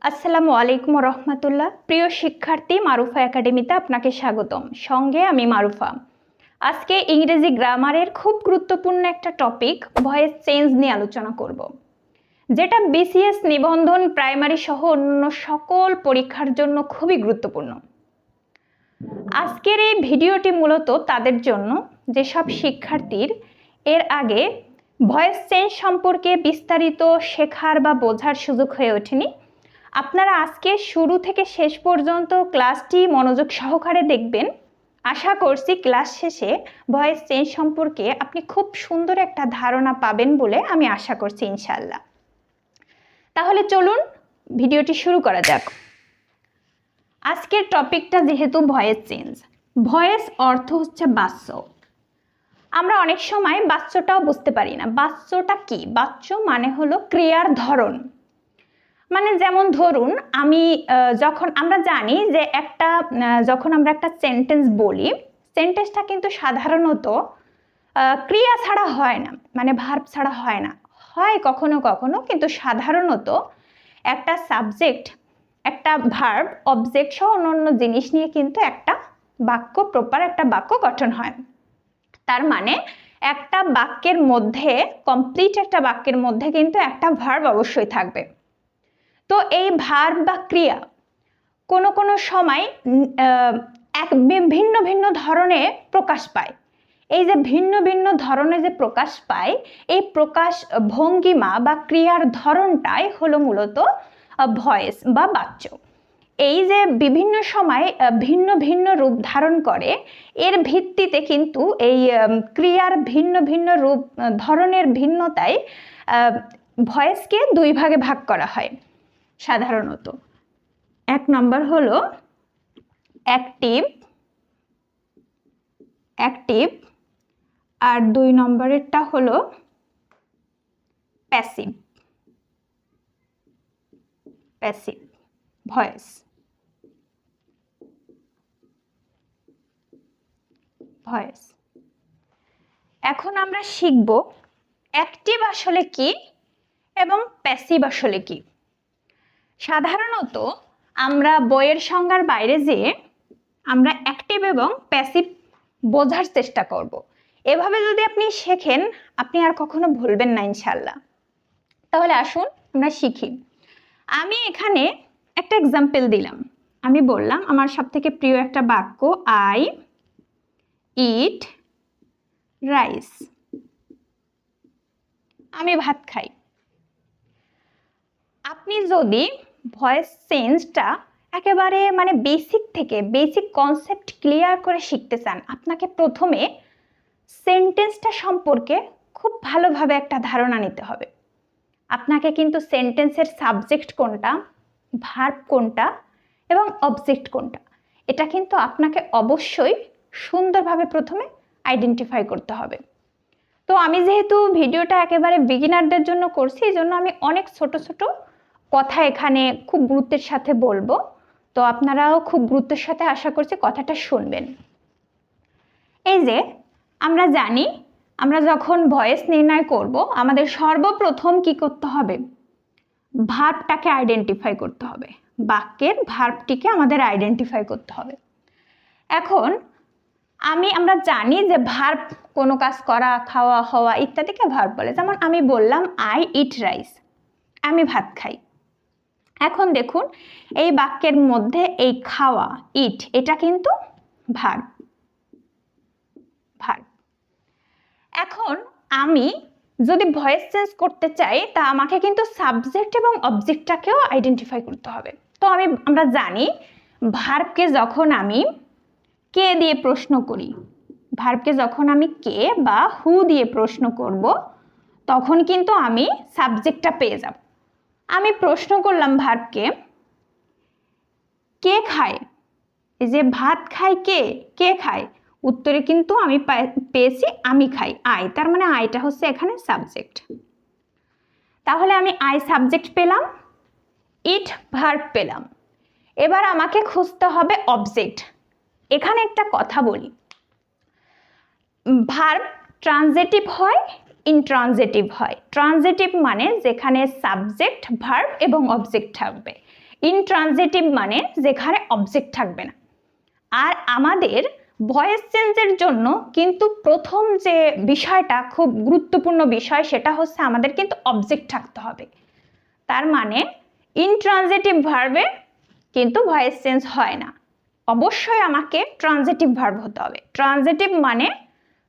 আসসালামু আলাইকুম রহমতুল্লাহ। প্রিয় শিক্ষার্থী, মারুফা একাডেমিতে আপনাকে স্বাগতম। সঙ্গে আমি মারুফা। আজকে ইংরেজি গ্রামারের খুব গুরুত্বপূর্ণ একটা টপিক ভয়েস চেঞ্জ নিয়ে আলোচনা করব, যেটা বিসিএস নিবন্ধন, প্রাইমারি সহ অন্য সকল পরীক্ষার জন্য খুবই গুরুত্বপূর্ণ। আজকের এই ভিডিওটি মূলত তাদের জন্য যেসব শিক্ষার্থীর এর আগে ভয়েস চেঞ্জ সম্পর্কে বিস্তারিত শেখার বা বোঝার সুযোগ হয়ে ওঠেনি। আপনারা আজকে শুরু থেকে শেষ পর্যন্ত ক্লাসটি মনোযোগ সহকারে দেখবেন। আশা করছি ক্লাস শেষে ভয়েস চেঞ্জ সম্পর্কে আপনি খুব সুন্দর একটা ধারণা পাবেন বলে আমি আশা করছি ইনশাআল্লাহ। তাহলে চলুন ভিডিওটি শুরু করা যাক। আজকের টপিকটা যেহেতু ভয়েস চেঞ্জ, ভয়েস অর্থ হচ্ছে বাচ্য। আমরা অনেক সময় বাচ্যটাও বুঝতে পারি না। বাচ্যটা কি? বাচ্য মানে হলো ক্রিয়ার ধরন। মানে যেমন ধরুন যখন আমরা জানি যে যখন আমরা একটা সেন্টেন্স বলি, সেন্টেন্সটা কিন্তু সাধারণত ক্রিয়া ছাড়া হয় না, মানে ভার্ব ছাড়া হয় না, হয় কখনো কখনো, কিন্তু সাধারণত একটা সাবজেক্ট, একটা ভার্ব, অবজেক্ট সহ অন্য জিনিস নিয়ে কিন্তু একটা বাক্য, প্রপার একটা বাক্য গঠন হয়। তার মানে একটা বাক্যের মধ্যে, কমপ্লিট একটা বাক্যের মধ্যে কিন্তু একটা ভার্ব অবশ্যই থাকবে। তো এই ভার্ব বা ক্রিয়া কোনো কোনো সময় ভিন্ন ভিন্ন ধরনে প্রকাশ পায়। এই যে ভিন্ন ভিন্ন ধরনে যে প্রকাশ পায়, এই প্রকাশ ভঙ্গিমা বা ক্রিয়ার ধরনটাই হলো মূলত ভয়েস বা বাচ্য। এই যে বিভিন্ন সময় ভিন্ন ভিন্ন রূপ ধারণ করে, এর ভিত্তিতে কিন্তু এই ক্রিয়ার ভিন্ন ভিন্ন রূপ ধরনের ভিন্নতায় ভয়েসকে দুই ভাগে ভাগ করা হয় সাধারণত। এক নম্বর হলো অ্যাক্টিভ, আর দুই নম্বরেরটা হলো প্যাসিভ ভয়েস। এখন আমরা শিখব অ্যাক্টিভ আসলে কি এবং প্যাসিভ আসলে কি। সাধারণত আমরা বইয়ের সংজ্ঞার বাইরে যেয়ে আমরা অ্যাক্টিভ এবং প্যাসিভ বোঝার চেষ্টা করব। এভাবে যদি আপনি শেখেন, আপনি আর কখনো ভুলবেন না ইনশাল্লাহ। তাহলে আসুন আমরা শিখি। আমি এখানে একটা এক্সাম্পল দিলাম। আমি বললাম আমার সবথেকে প্রিয় একটা বাক্য, আই ইট রাইস। আমি ভাত খাই। আপনি যদি ভয়েস চেঞ্জটা একেবারে মানে বেসিক কনসেপ্ট ক্লিয়ার করে শিখতে চান, আপনাকে প্রথমে সেন্টেন্সটা সম্পর্কে খুব ভালোভাবে একটা ধারণা নিতে হবে। আপনাকে কিন্তু সেন্টেন্সের সাবজেক্ট কোনটা, ভার্ব কোনটা এবং অবজেক্ট কোনটা, এটা কিন্তু আপনাকে অবশ্যই সুন্দরভাবে প্রথমে আইডেন্টিফাই করতে হবে। তো আমি যেহেতু ভিডিওটা একেবারে বিগিনারদের জন্য করছি, এই জন্য আমি অনেক ছোট ছোট কথা এখানে খুব গুরুত্বের সাথে বলবো। তো আপনারাও খুব গুরুত্বের সাথে আশা করছি কথাটা শুনবেন। এই যে আমরা জানি, আমরা যখন ভয়েস নির্ণয় করব, আমাদের সর্বপ্রথম কি করতে হবে? ভার্বটাকে আইডেন্টিফাই করতে হবে। বাক্যের ভার্বটিকে আমাদের আইডেন্টিফাই করতে হবে। এখন আমরা জানি যে ভার্ব কোনো কাজ করা, খাওয়া, হওয়া ইত্যাদিকে ভার্ব বলে। যেমন আমি বললাম আই ইট রাইস, আমি ভাত খাই। এখন দেখুন এই বাক্যের মধ্যে এই খাওয়া, ইট, এটা কিন্তু ভার্ব। এখন আমি যদি ভয়েস চেঞ্জ করতে চাই, তা আমাকে কিন্তু সাবজেক্ট এবং অবজেক্টটাকেও আইডেন্টিফাই করতে হবে। তো আমরা জানি ভার্বকে যখন আমি কে দিয়ে প্রশ্ন করি, ভার্বকে যখন আমি কে বা হু দিয়ে প্রশ্ন করব, তখন কিন্তু আমি সাবজেক্টটা পেয়ে যাব। আমি প্রশ্ন করলাম ভার্বকে, কে খায়? এই যে ভাত খায় কে, কে খায়? উত্তরে কিন্তু আমি পেয়েছি আমি খাই, আই। তার মানে আইটা হচ্ছে এখানে সাবজেক্ট। তাহলে আমি আই সাবজেক্ট পেলাম, ইট ভার্ব পেলাম। এবার আমাকে খুঁজতে হবে অবজেক্ট। এখানে একটা কথা বলি, ভার্ব ট্রানজিটিভ হয়, ইনট্রানজিটিভ হয়। ট্রানজিটিভ মানে যেখানে সাবজেক্ট, ভার্ব এবং অবজেক্ট থাকবে। ইনট্রানজিটিভ মানে যেখানে অবজেক্ট থাকবে না। আর আমাদের ভয়েস চেঞ্জের জন্য কিন্তু প্রথম যে বিষয়টা খুব গুরুত্বপূর্ণ বিষয় সেটা হচ্ছে আমাদের কিন্তু অবজেক্ট থাকতে হবে। তার মানে ইনট্রানজিটিভ ভার্বে কিন্তু ভয়েস চেঞ্জ হয় না, অবশ্যই আমাকে ট্রানজিটিভ ভার্ব হতে হবে। ট্রানজিটিভ মানে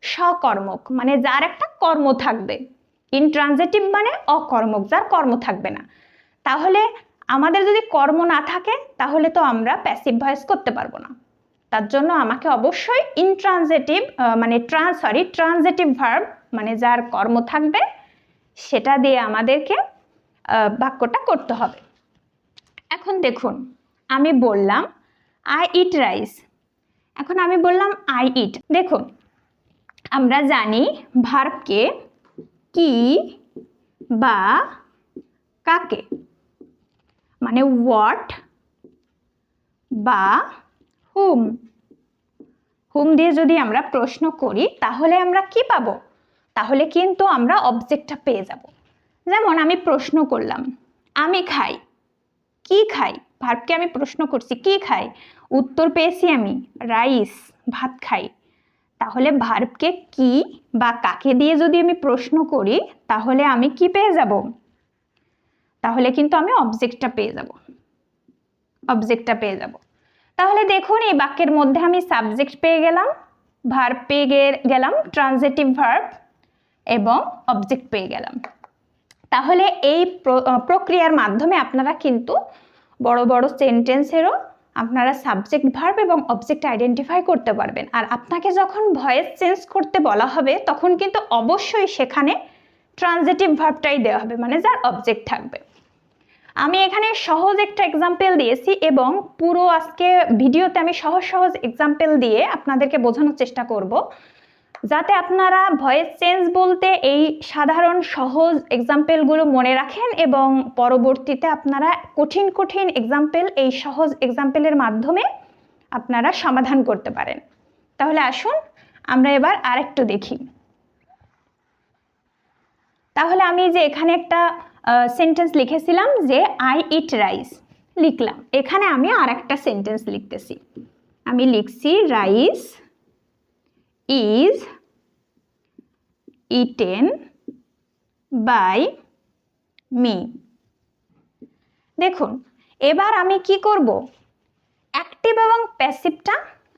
সকর্মক, মানে যার একটা কর্ম থাকবে। ইনট্রানজিটিভ মানে অকর্মক, যার কর্ম থাকবে না। তাহলে আমাদের যদি কর্ম না থাকে তাহলে তো আমরা প্যাসিভ ভয়েস করতে পারবো না। তার জন্য আমাকে অবশ্যই ইনট্রানজিটিভ মানে ট্রানজিটিভ ভার্ব মানে যার কর্ম থাকবে সেটা দিয়ে আমাদেরকে বাক্যটা করতে হবে। এখন দেখুন, আমি বললাম আই ইট রাইস। এখন আমি বললাম আই ইট। দেখুন, আমরা জানি ভার্বকে কি বা কাকে, মানে হোয়াট বা হুম দিয়ে যদি আমরা প্রশ্ন করি তাহলে আমরা কি পাবো? তাহলে কিন্তু আমরা অবজেক্টটা পেয়ে যাব। যেমন আমি প্রশ্ন করলাম আমি খাই, কি খাই? ভার্বকে আমি প্রশ্ন করছি কি খাই, উত্তর পেয়েছি আমি রাইস, ভাত খাই। তাহলে ভার্বকে কি বা কাকে দিয়ে যদি আমি প্রশ্ন করি তাহলে আমি কি পেয়ে যাব? তাহলে কিন্তু আমি অবজেক্টটা পেয়ে যাব। তাহলে দেখুন, এই বাক্যের মধ্যে আমি সাবজেক্ট পেয়ে গেলাম, ভার্ব পেয়ে গেলাম, ট্রানজিটিভ ভার্ব এবং অবজেক্ট পেয়ে গেলাম। তাহলে এই প্রক্রিয়ার মাধ্যমে আপনারা কিন্তু বড় বড় সেন্টেন্সেরও আপনারা সাবজেক্ট ভার্ব এবং অবজেক্ট আইডেন্টিফাই করতে পারবেন। আর আপনাকে যখন ভয়েস চেঞ্জ করতে বলা হবে তখন কিন্তু অবশ্যই সেখানে ট্রানজিটিভ ভার্বটাই দেওয়া হবে, মানে যার অবজেক্ট থাকবে। আমি এখানে সহজ একটা এক্সাম্পল দিয়েছি এবং পুরো আজকে ভিডিওতে আমি সহজ এক্সাম্পল দিয়ে আপনাদেরকে বোঝানোর চেষ্টা করব, যাতে আপনারা ভয়েস চেঞ্জ বলতে এই সাধারণ সহজ এক্সাম্পলগুলো মনে রাখেন এবং পরবর্তীতে আপনারা কঠিন এক্সাম্পল এই সহজ এক্সাম্পলের মাধ্যমে আপনারা সমাধান করতে পারেন। তাহলে আসুন আমরা এবার আরেকটু দেখি। তাহলে আমি যে এখানে একটা সেন্টেন্স লিখেছিলাম যে আই ইট রাইস, লিখলাম। এখানে আমি আর একটা সেন্টেন্স লিখতেছি। আমি লিখছি rice is eaten by me. দেখুন, এবার আমি কি করব? অ্যাক্টিভ এবং প্যাসিভটা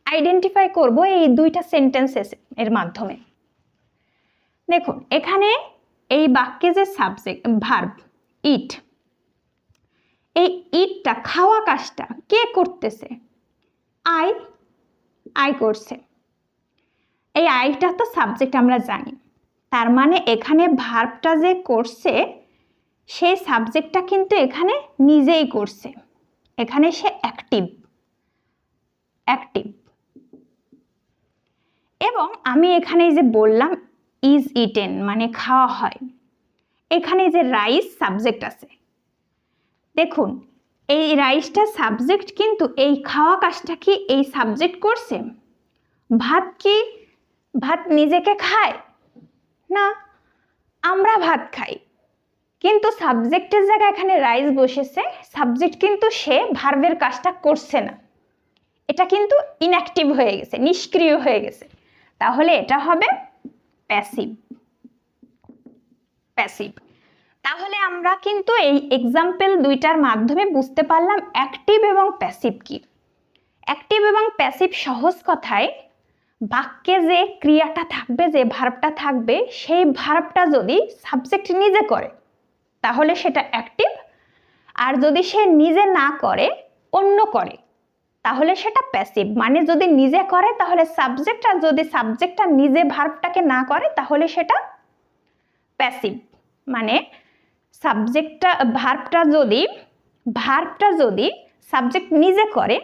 আইডেন্টিফাই করব এই দুইটা সেন্টেন্সেস এর মাধ্যমে। দেখুন, এখানে এই বাক্যে যে সাবজেক্ট ভার্ব ইট, এই ইটটা খাওয়া কাজটা কে করতেছে? আই করছে। এই আইটা তো সাবজেক্ট আমরা জানি, তার মানে এখানে ভার্বটা যে করছে সেই সাবজেক্টটা কিন্তু এখানে নিজেই করছে, এখানে সে অ্যাক্টিভ। এবং আমি এখানে যে বললাম ইজ ইটেন মানে খাওয়া হয়, এখানে যে রাইস সাবজেক্ট আছে। দেখুন, এই রাইসটা সাবজেক্ট, কিন্তু এই খাওয়া কাজটা কি এই সাবজেক্ট করছে? ভাত নিজেকে খায় না, আমরা ভাত খাই, কিন্তু সাবজেক্টের জায়গায় এখানে রাইস বসেছে, সাবজেক্ট কিন্তু সে ভার্বের কাজটা করছে না, এটা কিন্তু ইনঅ্যাক্টিভ হয়ে গেছে, নিষ্ক্রিয় হয়ে গেছে। তাহলে এটা হবে প্যাসিভ। তাহলে আমরা কিন্তু এই এক্সাম্পল দুইটার মাধ্যমে বুঝতে পারলাম অ্যাক্টিভ এবং প্যাসিভ কি। অ্যাক্টিভ এবং প্যাসিভ সহজ কথায় বাক্যে যে ক্রিয়াটা থাকবে, যে ভার্বটা থাকবে, সেই ভার্বটা যদি সাবজেক্ট নিজে করে তাহলে সেটা অ্যাক্টিভ, আর যদি সে নিজে না করে অন্য করে তাহলে সেটা প্যাসিভ। মানে যদি নিজে করে তাহলে সাবজেক্ট, আর যদি সাবজেক্টটা নিজে ভার্বটাকে না করে তাহলে সেটা প্যাসিভ। মানে ভার্বটা যদি সাবজেক্ট নিজে করে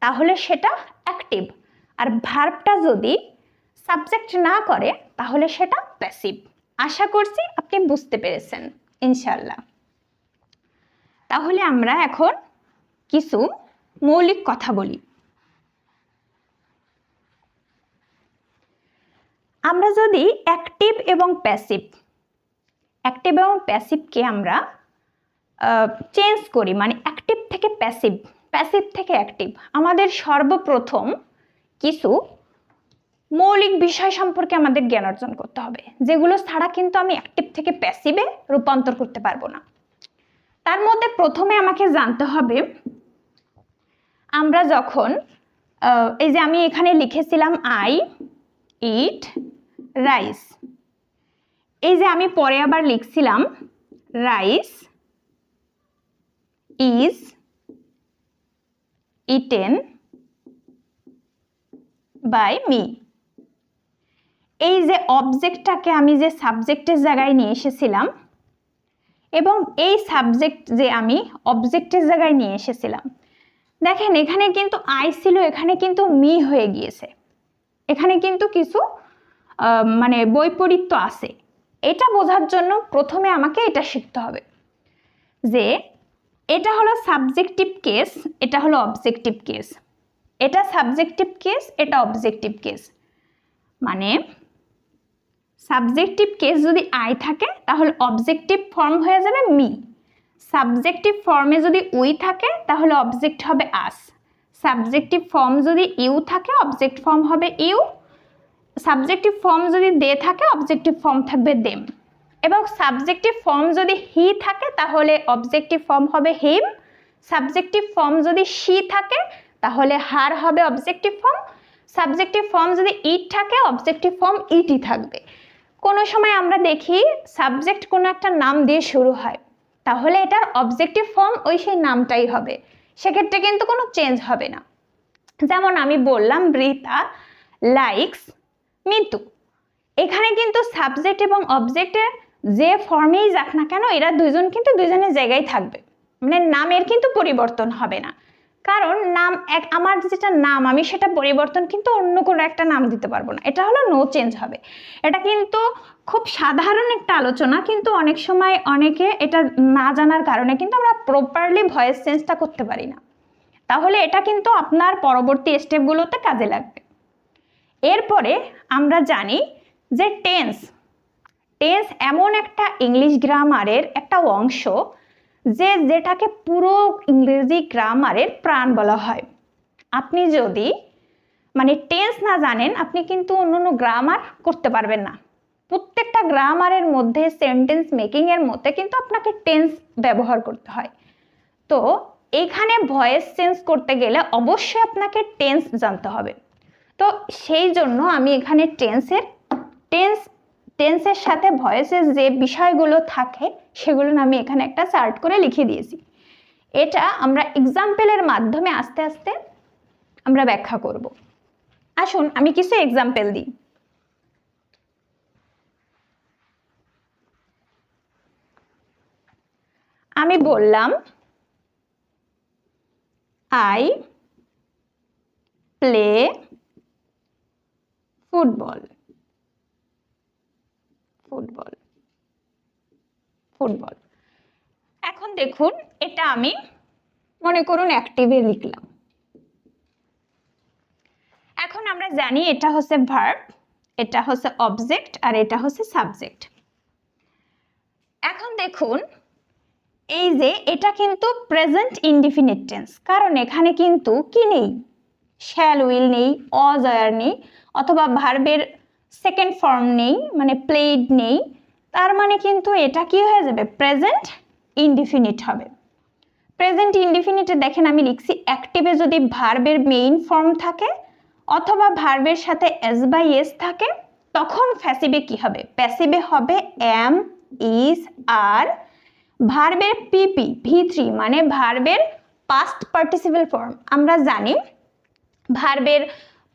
তাহলে সেটা অ্যাক্টিভ, আর ভার্বটা যদি সাবজেক্ট না করে তাহলে সেটা প্যাসিভ। আশা করছি আপনি বুঝতে পেরেছেন ইনশাআল্লাহ। তাহলে আমরা এখন কিছু মৌলিক কথা বলি। আমরা যদি অ্যাক্টিভ এবং প্যাসিভকে আমরা চেঞ্জ করি, মানে অ্যাক্টিভ থেকে প্যাসিভ, প্যাসিভ থেকে অ্যাক্টিভ। আমাদের সর্বপ্রথম কিছু মৌলিক বিষয় সম্পর্কে আমাদের জ্ঞান অর্জন করতে হবে, যেগুলো ছাড়া কিন্তু আমি অ্যাক্টিভ থেকে প্যাসিভে রূপান্তর করতে পারবো না। তার মধ্যে প্রথমে আমাকে জানতে হবে, আমরা যখন এই যে আমি এখানে লিখেছিলাম আই ইট রাইস, এই যে আমি পরে আবার লিখছিলাম rice is eaten by me. এই যে অবজেক্টটাকে আমি যে সাবজেক্টের জায়গায় নিয়ে এসেছিলাম এবং এই সাবজেক্ট যে আমি অবজেক্টের জায়গায় নিয়ে এসেছিলাম, দেখেন এখানে কিন্তু আই ছিল, এখানে কিন্তু মি হয়ে গিয়েছে। এখানে কিন্তু কিছু মানে বৈপরীত্য আছে। এটা বোঝার জন্য প্রথমে আমাকে এটা শিখতে হবে যে এটা হলো সাবজেক্টিভ কেস, এটা হলো অবজেক্টিভ কেস। এটা সাবজেক্টিভ কেস, এটা অবজেক্টিভ কেস। মানে সাবজেক্টিভ কেস যদি আই থাকে তাহলে অবজেক্টিভ ফর্ম হয়ে যাবে মি। সাবজেক্টিভ ফর্মে যদি উই থাকে তাহলে অবজেক্ট হবে আস। সাবজেক্টিভ ফর্ম যদি ইউ থাকে অবজেক্ট ফর্ম হবে ইউ। সাবজেক্টিভ ফর্ম যদি দে থাকে অবজেক্টিভ ফর্ম থাকবে দেম। এবং সাবজেক্টিভ ফর্ম যদি হি থাকে তাহলে অবজেক্টিভ ফর্ম হবে হিম। সাবজেক্টিভ ফর্ম যদি শি থাকে তাহলে হার হবে অবজেক্টিভ ফর্ম। সাবজেক্টিভ ফর্ম যদি ইট থাকে অবজেক্টিভ ফর্ম ইটই থাকবে। কোনো সময় আমরা দেখি সাবজেক্ট কোনো একটা নাম দিয়ে শুরু হয়, তাহলে এটার অবজেক্টিভ ফর্ম ওই সেই নামটাই হবে, সেক্ষেত্রে কিন্তু কোনো চেঞ্জ হবে না। যেমন আমি বললাম রিতা লাইকস মিতু, এখানে কিন্তু সাবজেক্ট এবং অবজেক্টের যে ফর্মেই যাক না কেন এরা দুইজন কিন্তু দুইজনের জায়গায় থাকবে, মানে নামের কিন্তু পরিবর্তন হবে না। কারণ নাম আমার যেটা নাম আমি সেটা পরিবর্তন কিন্তু অন্য কোনো একটা নাম দিতে পারবো না, এটা হলো নো চেঞ্জ হবে। এটা কিন্তু খুব সাধারণ একটা আলোচনা, কিন্তু অনেক সময় অনেকে এটা না জানার কারণে কিন্তু আমরা প্রপারলি ভয়েস চেঞ্জটা করতে পারি না। তাহলে এটা কিন্তু আপনার পরবর্তী স্টেপগুলোতে কাজে লাগবে। এরপরে আমরা জানি যে টেন্স, টেন্স এমন একটা ইংলিশ গ্রামারের একটা অংশ যেটাকে পুরো ইংরেজি গ্রামারের প্রাণ বলা হয়। আপনি যদি মানে টেন্স না জানেন আপনি কিন্তু অন্য গ্রামার করতে পারবেন না। প্রত্যেকটা গ্রামারের মধ্যে সেন্টেন্স মেকিং এর মধ্যে কিন্তু আপনাকে টেন্স ব্যবহার করতে হয়। তো এখানে ভয়েস চেঞ্জ করতে গেলে অবশ্যই আপনাকে টেন্স জানতে হবে। তো সেই জন্য আমি এখানে টেন্সের সাথে ভয়েসের যে বিষয়গুলো থাকে সেগুলো আমি এখানে একটা চার্ট করে লিখে দিয়েছি। এটা আমরা এক্সাম্পলের মাধ্যমে আস্তে আস্তে আমরা ব্যাখ্যা করব। আসুন আমি কিছু এক্সাম্পল দিই। আমি বললাম I play football, football, football. এখন দেখুন এটা আমি মনে করুন অ্যাক্টিভে লিখলাম। এখন আমরা জানি এটা হচ্ছে ভার্ব, এটা হচ্ছে অবজেক্ট আর এটা হচ্ছে সাবজেক্ট। এখন দেখুন এই যে এটা কিন্তু প্রেজেন্ট ইনডিফিনিট টেন্স, কারণ এখানে কিন্তু কি নেই, শ্যাল উইল নেই, ওয়াজ ওয়্যার নেই, অথবা ভার্বের সেকেন্ড ফর্ম নেই, মানে প্লেড নেই। তার মানে কিন্তু এটা কি হয়ে যাবে, প্রেজেন্ট ইনডিফিনিট হবে। প্রেজেন্ট ইনডিফিনিটে দেখেন আমি লিখছি অ্যাক্টিভে যদি ভার্বের মেইন ফর্ম থাকে অথবা ভার্বের সাথে এস বাই এস থাকে তখন প্যাসিভে কি হবে, প্যাসিভে হবে এম, ইজ, আর। ভার্বের পিপি V3 মানে ভার্বের পাস্ট পার্টিসিপল ফর্ম। আমরা জানি ভার্বের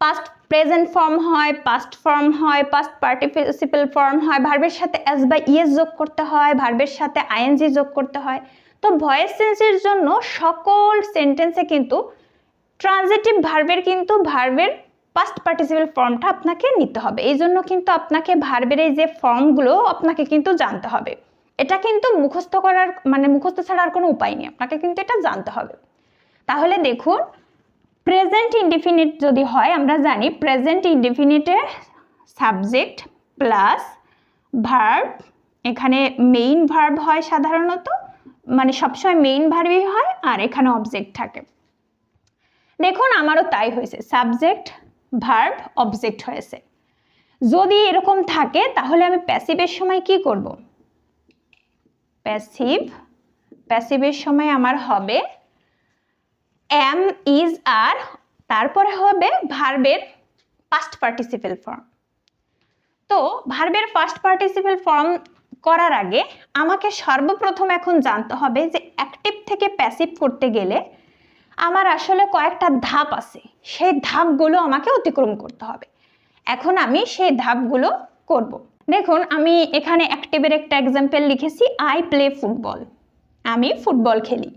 পাস্ট প্রেজেন্ট ফর্ম হয়, পাস্ট ফর্ম হয়, পাস্ট পার্টিসিপল ফর্ম হয়, ভার্বের সাথে এস বাই ইএস যোগ করতে হয়, ভার্বের সাথে আইএনজি যোগ করতে হয়। তো ভয়েস চেঞ্জের জন্য সকল সেন্টেন্সে কিন্তু ট্রানজিটিভ ভার্বের কিন্তু ভার্বের পাস্ট পার্টিসিপল ফর্মটা আপনাকে নিতে হবে। এই জন্য কিন্তু আপনাকে ভার্বের এই যে ফর্মগুলো আপনাকে কিন্তু জানতে হবে। এটা কিন্তু মুখস্থ করার মানে মুখস্থ ছাড়া আর কোনো উপায় নেই, আপনাকে কিন্তু এটা জানতে হবে। তাহলে দেখুন প্রেজেন্ট ইনডিফিনিট যদি হয় আমরা জানি প্রেজেন্ট ইনডিফিনিটে সাবজেক্ট প্লাস ভার্ব, এখানে মেইন ভার্ব হয় সাধারণত, মানে সবসময় মেইন ভার্বই হয় আর এখানে অবজেক্ট থাকে। দেখুন আমারও তাই হয়েছে, সাবজেক্ট ভার্ব অবজেক্ট হয়েছে। যদি এরকম থাকে তাহলে আমি প্যাসিভের সময় কি করব? প্যাসিভের সময় আমার হবে এম, ইজ, আর, তারপরে হবে ভার্বের পাস্ট পার্টিসিপেল ফর্ম। তো ভার্বের ফার্স্ট পার্টিসিপেল ফর্ম করার আগে আমাকে সর্বপ্রথম এখন জানতে হবে যে অ্যাক্টিভ থেকে প্যাসিভ করতে গেলে আমার আসলে কয়েকটা ধাপ আছে, সেই ধাপগুলো আমাকে অতিক্রম করতে হবে। এখন আমি সেই ধাপগুলো করব। দেখুন আমি এখানে অ্যাক্টিভের একটা এক্সাম্পল লিখেছি, আই প্লে ফুটবল, আমি ফুটবল খেলি।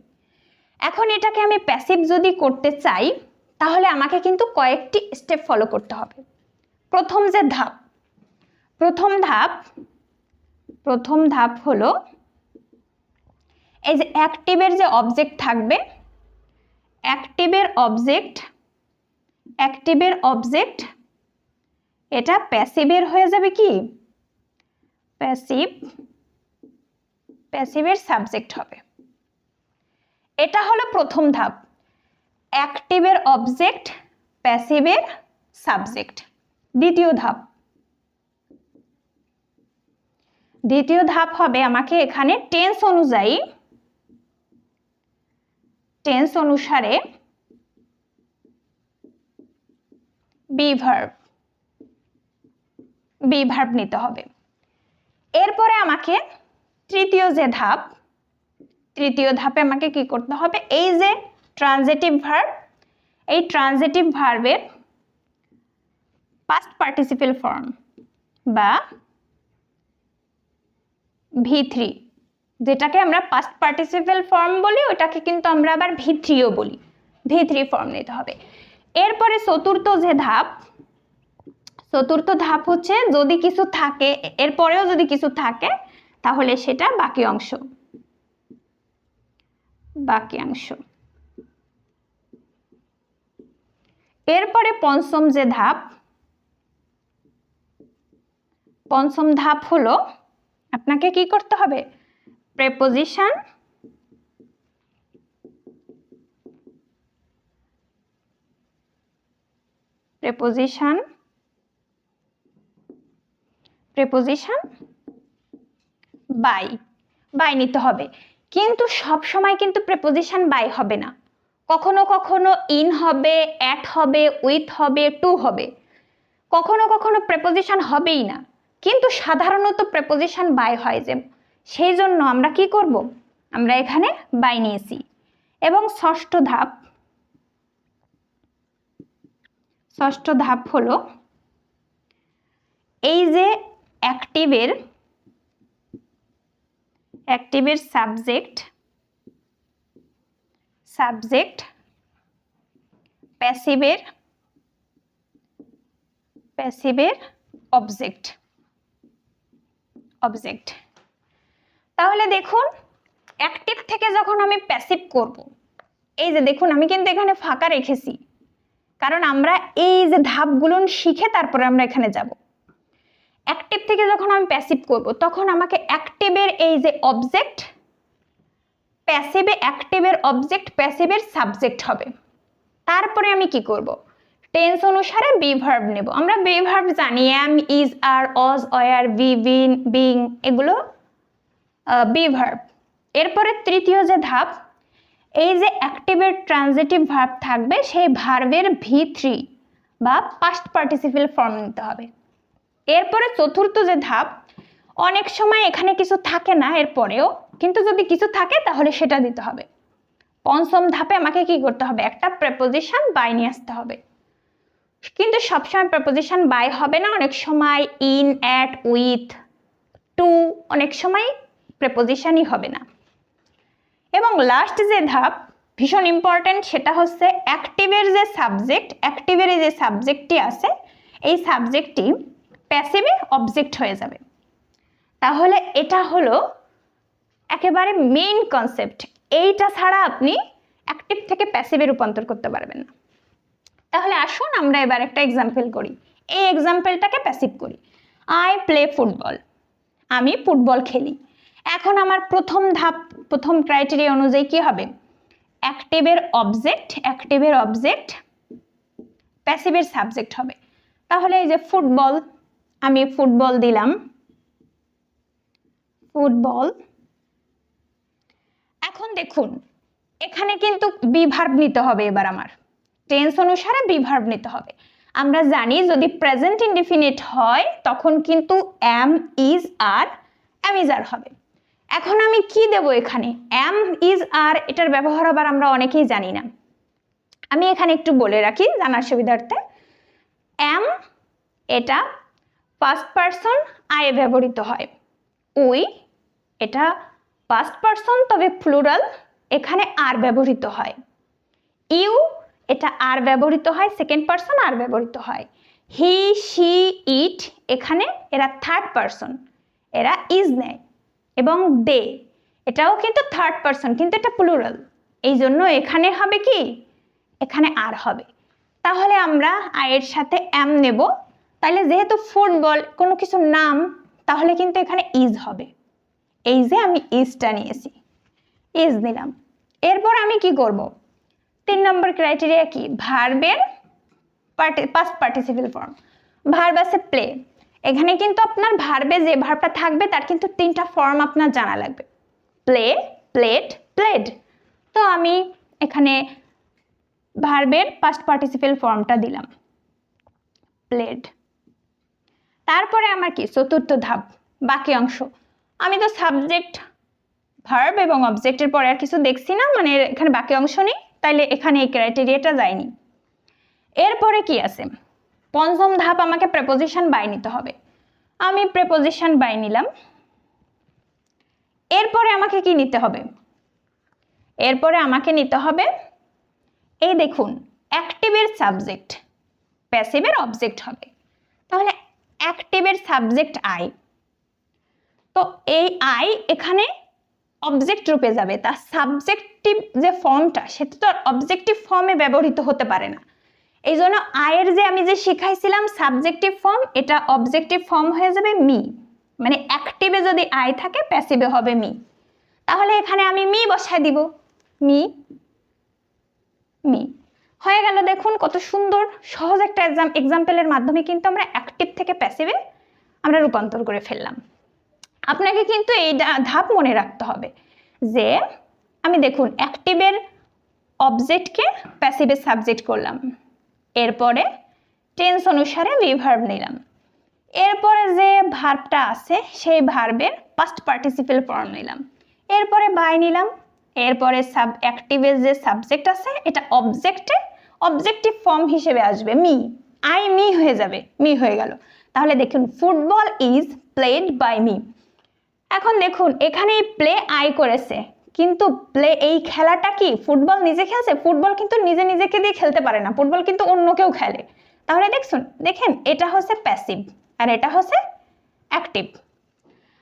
এখন এটাকে আমি প্যাসিভ যদি করতে চাই তাহলে আমাকে কিন্তু কয়েকটি স্টেপ ফলো করতে হবে। প্রথম ধাপ হলো এই যে অ্যাক্টিভের যে অবজেক্ট থাকবে, অ্যাক্টিভের অবজেক্ট এটা প্যাসিভের হয়ে যাবে কি? প্যাসিভের সাবজেক্ট হবে। এটা হলো প্রথম ধাপ, অ্যাক্টিভের অবজেক্ট প্যাসিভের সাবজেক্ট। দ্বিতীয় ধাপ হবে আমাকে এখানে টেন্স অনুসারে বি ভার্ব নিতে হবে। এরপরে আমাকে তৃতীয় ধাপে আমাকে কি করতে হবে? এই যে ট্রানজিটিভ ভার্ব, এই ট্রানজিটিভ ভার্বের পাস্ট পার্টিসিপেল ফর্ম বা V3, যেটাকে আমরা পাস্ট পার্টিসিপেল ফর্ম বলি, ওটাকে কিন্তু আমরা আবার V3ও বলি, V3 ফর্ম নিতে হবে। এরপরে চতুর্থ ধাপ হচ্ছে যদি কিছু থাকে, এরপরেও যদি কিছু থাকে তাহলে সেটা বাকি অংশ। এরপরে পঞ্চম ধাপ হলো আপনাকে কি করতে হবে? প্রেপোজিশন বাই নিতে হবে। কিন্তু সব সময় কিন্তু প্রেপোজিশন বাই হবে না, কখনো কখনো ইন হবে, অ্যাট হবে, উইথ হবে, টু হবে, কখনো কখনো প্রেপোজিশন হবেই না, কিন্তু সাধারণত প্রেপোজিশন বাই হয়। যে সেই জন্য আমরা কি করব? আমরা এখানে বাই নিয়েছি। এবং ষষ্ঠ ধাপ হলো এই যে অ্যাক্টিভের সাবজেক্ট প্যাসিভের অবজেক্ট। তাহলে দেখুন অ্যাক্টিভ থেকে যখন আমি প্যাসিভ করব, এই যে দেখুন আমি কিন্তু এখানে ফাঁকা রেখেছি, কারণ আমরা এই যে ধাপগুলো শিখে তারপরে আমরা এখানে যাব। অ্যাক্টিভ থেকে যখন আমি প্যাসিভ করব তখন আমাকে অ্যাক্টিভের এই যে অবজেক্ট প্যাসিভের সাবজেক্ট হবে। তারপরে আমি কি করব? টেন্স অনুসারে বি ভার্ব নেব। আমরা বি ভার্ব জানি, M, is, R, Aja, war, B, bin, being, এগুলো বি ভার্ব। এরপরে তৃতীয় যে ধাপ, এই যে অ্যাক্টিভের ট্রানজিটিভ ভার্ব থাকবে, সেই ভার্বের V3 বা পাস্ট পার্টিসিপেল ফর্ম নিতে হবে। এরপরে চতুর্থ যে ধাপ, অনেক সময় এখানে কিছু থাকে না এরপরেও, কিন্তু যদি কিছু থাকে তাহলে সেটা দিতে হবে। পঞ্চম ধাপে আমাকে কি করতে হবে? একটা প্রেপোজিশন বাই নিয়ে আসতে হবে। কিন্তু সবসময় প্রেপোজিশন বাই হবে না, অনেক সময় ইন, অ্যাট, উইথ, টু, অনেক সময় প্রেপোজিশনই হবে না। এবং লাস্ট যে ধাপ ভীষণ ইম্পর্টেন্ট, সেটা হচ্ছে অ্যাক্টিভের যে সাবজেক্টটি আছে, এই সাবজেক্টটি প্যাসিভে অবজেক্ট হয়ে যাবে। তাহলে এটা হলো একেবারে মেইন কনসেপ্ট। এইটা ছাড়া আপনি অ্যাক্টিভ থেকে প্যাসিভে রূপান্তর করতে পারবেন না। তাহলে আসুন আমরা এবার একটা এক্সাম্পল করি, এই এক্সাম্পলটাকে প্যাসিভ করি। আই প্লে ফুটবল, আমি ফুটবল খেলি। এখন আমার প্রথম ধাপ, প্রথম ক্রাইটেরিয়া অনুযায়ী কি হবে, অ্যাক্টিভের অবজেক্ট প্যাসিভের সাবজেক্ট হবে। তাহলে এই যে ফুটবল, আমি ফুটবল দিলাম, ফুটবল। এখন দেখুন এখানে কিন্তু বি ভার্ব নিতে হবে, এবার আমার টেন্স অনুসারে বি ভার্ব নিতে হবে। আমরা জানি যদি প্রেজেন্ট ইনডিফিনিট হয় তখন কিন্তু am, is, are, am is are হবে। এখন আমি কি দেব এখানে, এম, ইজ, আর, এটার ব্যবহার আবার আমরা অনেকেই জানি না। আমি এখানে একটু বলে রাখি জানার সুবিধার্থে। এম এটা ফার্স্ট পারসন আই ব্যবহৃত হয়, উই এটা ফার্স্ট পারসন তবে প্লুরাল, এখানে আর ব্যবহৃত হয়। ইউ এটা আর ব্যবহৃত হয়, সেকেন্ড পারসন আর ব্যবহৃত হয়। হি, শি, ইট এখানে এরা থার্ড পারসন, এরা ইজ নেয়। এবং দে এটাও কিন্তু থার্ড পারসন, কিন্তু এটা প্লুরাল, এই জন্য এখানে হবে কি, এখানে আর হবে। তাহলে আমরা আয়ের সাথে এম নেব, তাহলে যেহেতু ফুটবল কোনো কিছুর নাম, তাহলে কিন্তু এখানে ইজ হবে। এই যে আমি ইজটা নিয়েছি, ইজ নিলাম। এরপর আমি কি করব, 3 নম্বর ক্রাইটেরিয়া কি, ভার্বের পাস্ট পার্টিসিপল ফর্ম। ভার্ব আছে প্লে, এখানে কিন্তু আপনার ভার্বে যে ভার্বটা থাকবে তার কিন্তু 3টা ফর্ম আপনার জানা লাগবে, প্লে, প্লেড, প্লেড। তো আমি এখানে ভার্বের পাস্ট পার্টিসিপল ফর্মটা দিলাম, প্লেড। তারপরে আমার কি চতুর্থ ধাপ, বাকি অংশ। আমি তো সাবজেক্ট, ভার্ব এবং অবজেক্টের পরে আর কিছু দেখছি না, মানে এখানে বাকি অংশ নেই, তাইলে এখানে এই ক্রাইটেরিয়াটা যায়নি। এরপরে কি আছে, পঞ্চম ধাপ, আমাকে প্রেপোজিশন বাই নিতে হবে। আমি প্রেপোজিশন বাই নিলাম। এরপরে আমাকে কি নিতে হবে, এরপরে আমাকে নিতে হবে এই দেখুন অ্যাক্টিভের সাবজেক্ট, প্যাসিভের অবজেক্ট হবে। তাহলে অ্যাক্টিভের সাবজেক্ট আই, তো এই আই এখানে অবজেক্ট রূপে যাবে, তার সাবজেক্টিভ যে ফর্মটা সেটা তো অবজেক্টিভ ফর্মে ব্যবহৃত হতে পারে না। এই জন্য আয়ের যে আমি যে শিখাইছিলাম সাবজেক্টিভ ফর্ম, এটা অবজেক্টিভ ফর্ম হয়ে যাবে মি, মানে অ্যাক্টিভে যদি আই থাকে প্যাসিভে হবে মি। তাহলে এখানে আমি মি বসায় দিব, মি, মি হয়ে গেল। দেখুন কত সুন্দর সহজ একটা এক্সাম্পলের মাধ্যমে কিন্তু আমরা অ্যাক্টিভ থেকে প্যাসিভে আমরা রূপান্তর করে ফেললাম। আপনাকে কিন্তু এই ধাপ মনে রাখতে হবে যে আমি দেখুন অ্যাক্টিভের অবজেক্টকে প্যাসিভের সাবজেক্ট করলাম, এরপরে টেন্স অনুসারে বি ভার্ব নিলাম, এরপরে যে ভার্বটা আছে সেই ভার্বের পাস্ট পার্টিসিপল ফর্ম নিলাম, এরপরে বাই নিলাম, এরপরে অ্যাক্টিভের যে সাবজেক্ট আছে এটা অবজেক্টিভ ফর্ম হিসেবে আসবে মি, আই মি হয়ে যাবে, মি হয়ে গেল। তাহলে দেখুন football is played by me. এখন দেখুন এখানে প্লে আই করেছে, কিন্তু প্লে এই খেলাটা কি ফুটবল নিজে খেলছে, ফুটবল কিন্তু নিজে নিজেকে দিয়ে খেলতে পারে না, ফুটবল কিন্তু অন্য কেউ খেলে। তাহলে দেখেন এটা হচ্ছে প্যাসিভ আর এটা হচ্ছে অ্যাক্টিভ।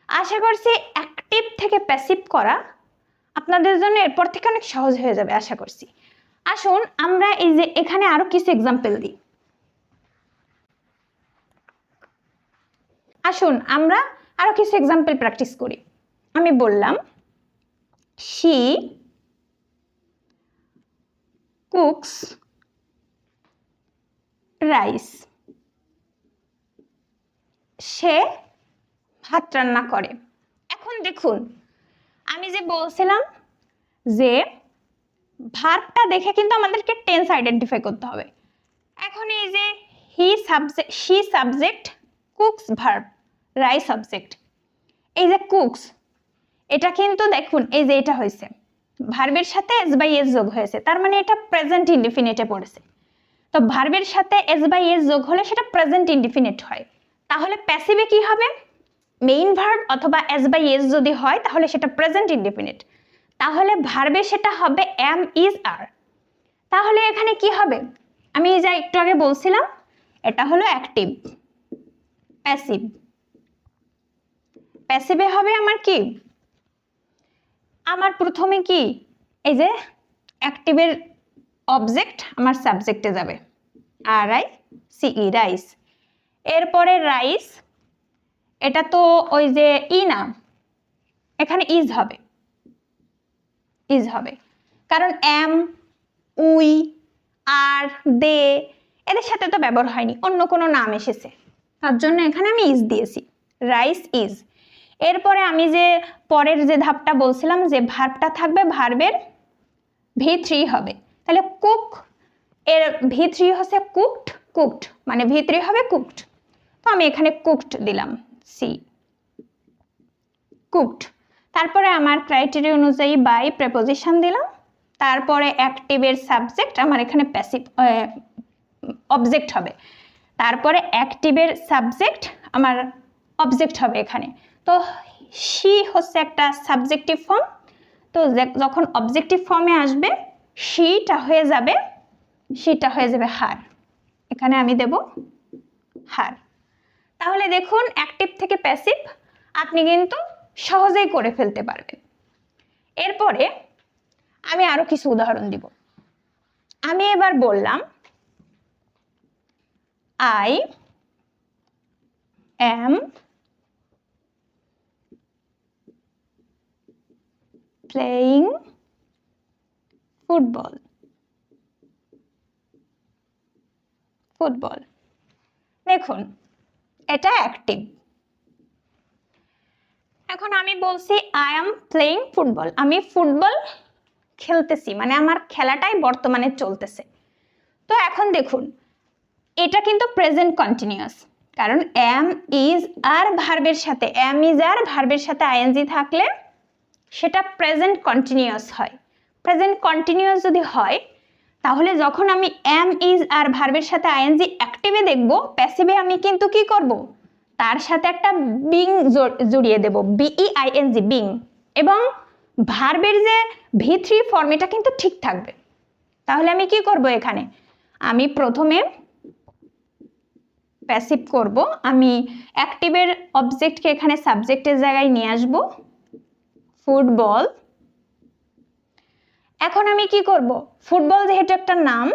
আশা করছি অ্যাক্টিভ থেকে প্যাসিভ করা আপনাদের জন্য এরপর থেকে অনেক সহজ হয়ে যাবে আশা করছি। আসুন আমরা এই যে এখানে আরো কিছু এক্সাম্পল দিই। আসুন আমরা আরো কিছু এক্সাম্পল প্র্যাকটিস করি। আমি বললাম she cooks rice, সে ভাত রান্না করে। এখন দেখুন আমি যে বলছিলাম যে ভার্বটা দেখে কিন্তু আমাদেরকে টেন্স আইডেন্টিফাই করতে হবে। এখন এই যে she subject, cooks verb, rice subject. এই যে cooks এটা কিন্তু দেখুন এই যে এটা হয়েছে ভার্বের সাথে এস বাই এস যোগ হয়েছে, তার মানে এটা প্রেজেন্ট ইনডিফিনিটে পড়েছে। তো ভার্বের সাথে এস বাই এস যোগ হলে সেটা প্রেজেন্ট ইনডিফিনিট হয়। তাহলে প্যাসিভে কি হবে, মেইন ভার্ব অথবা এস বাই এস যদি হয় তাহলে সেটা প্রেজেন্ট ইনডিফিনিট, তাহলে ভার্বে সেটা হবে এম, ইজ, আর। তাহলে এখানে কি হবে, আমি যা একটু আগে বলছিলাম এটা হলো অ্যাক্টিভ, প্যাসিভ। প্যাসিভে হবে আমার কি, আমার প্রথমে কি এই যে অ্যাক্টিভের অবজেক্ট আমার সাবজেক্টে যাবে, আর আই সি ই রাইস। এরপরে রাইস এটা তো ওই যে ই না, এখানে ইজ হবে, ইজ হবে, কারণ এম, উই, আর, দে এদের সাথে তো ব্যবহার হয়নি, অন্য কোনো নাম এসেছে, তার জন্য এখানে আমি ইজ দিয়েছি, রাইস ইজ। এরপরে আমি যে পরের যে ধাপটা বলছিলাম যে ভার্বটা থাকবে, ভার্বের V3 হবে, তাহলে কুক এর V3 হচ্ছে কুকড, কুকড মানে V3 হবে কুকড, তো আমি এখানে কুকড দিলাম, সি কুকড। তারপরে আমার ক্রাইটেরিয়া অনুযায়ী বাই প্রেপোজিশন দিলাম, তারপরে অ্যাক্টিভের সাবজেক্ট আমার এখানে প্যাসিভ অবজেক্ট হবে, তারপরে অ্যাক্টিভের সাবজেক্ট আমার অবজেক্ট হবে এখানে। তো শি হচ্ছে একটা সাবজেক্টিভ ফর্ম, তো যখন অবজেক্টিভ ফর্মে আসবে শিটা হয়ে যাবে হার, এখানে আমি দেব হার। তাহলে দেখুন অ্যাক্টিভ থেকে প্যাসিভ আপনি কিন্তু সহজেই করে ফেলতে পারবেন। এরপরে আমি আরো কিছু উদাহরণ দিব। আমি এবার বললাম I am playing football. Football, দেখুন এটা অ্যাক্টিভ। এখন আমি বলছি আই এম প্লেইং ফুটবল, আমি ফুটবল খেলতেছি, মানে আমার খেলাটাই বর্তমানে চলতেছে। তো এখন দেখুন এটা কিন্তু প্রেজেন্ট কন্টিনিউয়াস, কারণ এম ইজ আর ভার্বের সাথে, এম ইজ আর ভার্বের সাথে আইএনজি থাকলে সেটা প্রেজেন্ট কন্টিনিউয়াস হয়। প্রেজেন্ট কন্টিনিউয়াস যদি হয় তাহলে যখন আমি এম ইজ আর ভার্বের সাথে আইএনজি অ্যাক্টিভে দেখব, প্যাসিভে আমি কিন্তু কি করব, তার সাথে একটা বিং জড়িয়ে দেব, বিইআইএনজি বিং, এবং ভার্বের যে V3 ফর্ম এটা কিন্তু ঠিক থাকবে। তাহলে আমি কি করব, এখানে আমি প্রথমে প্যাসিভ করব, আমি অ্যাক্টিভের অবজেক্টকে এখানে সাবজেক্টের জায়গায় নিয়ে আসব, ফুটবল। এখন আমি কি করব, ফুটবল যেহেতু একটা নাম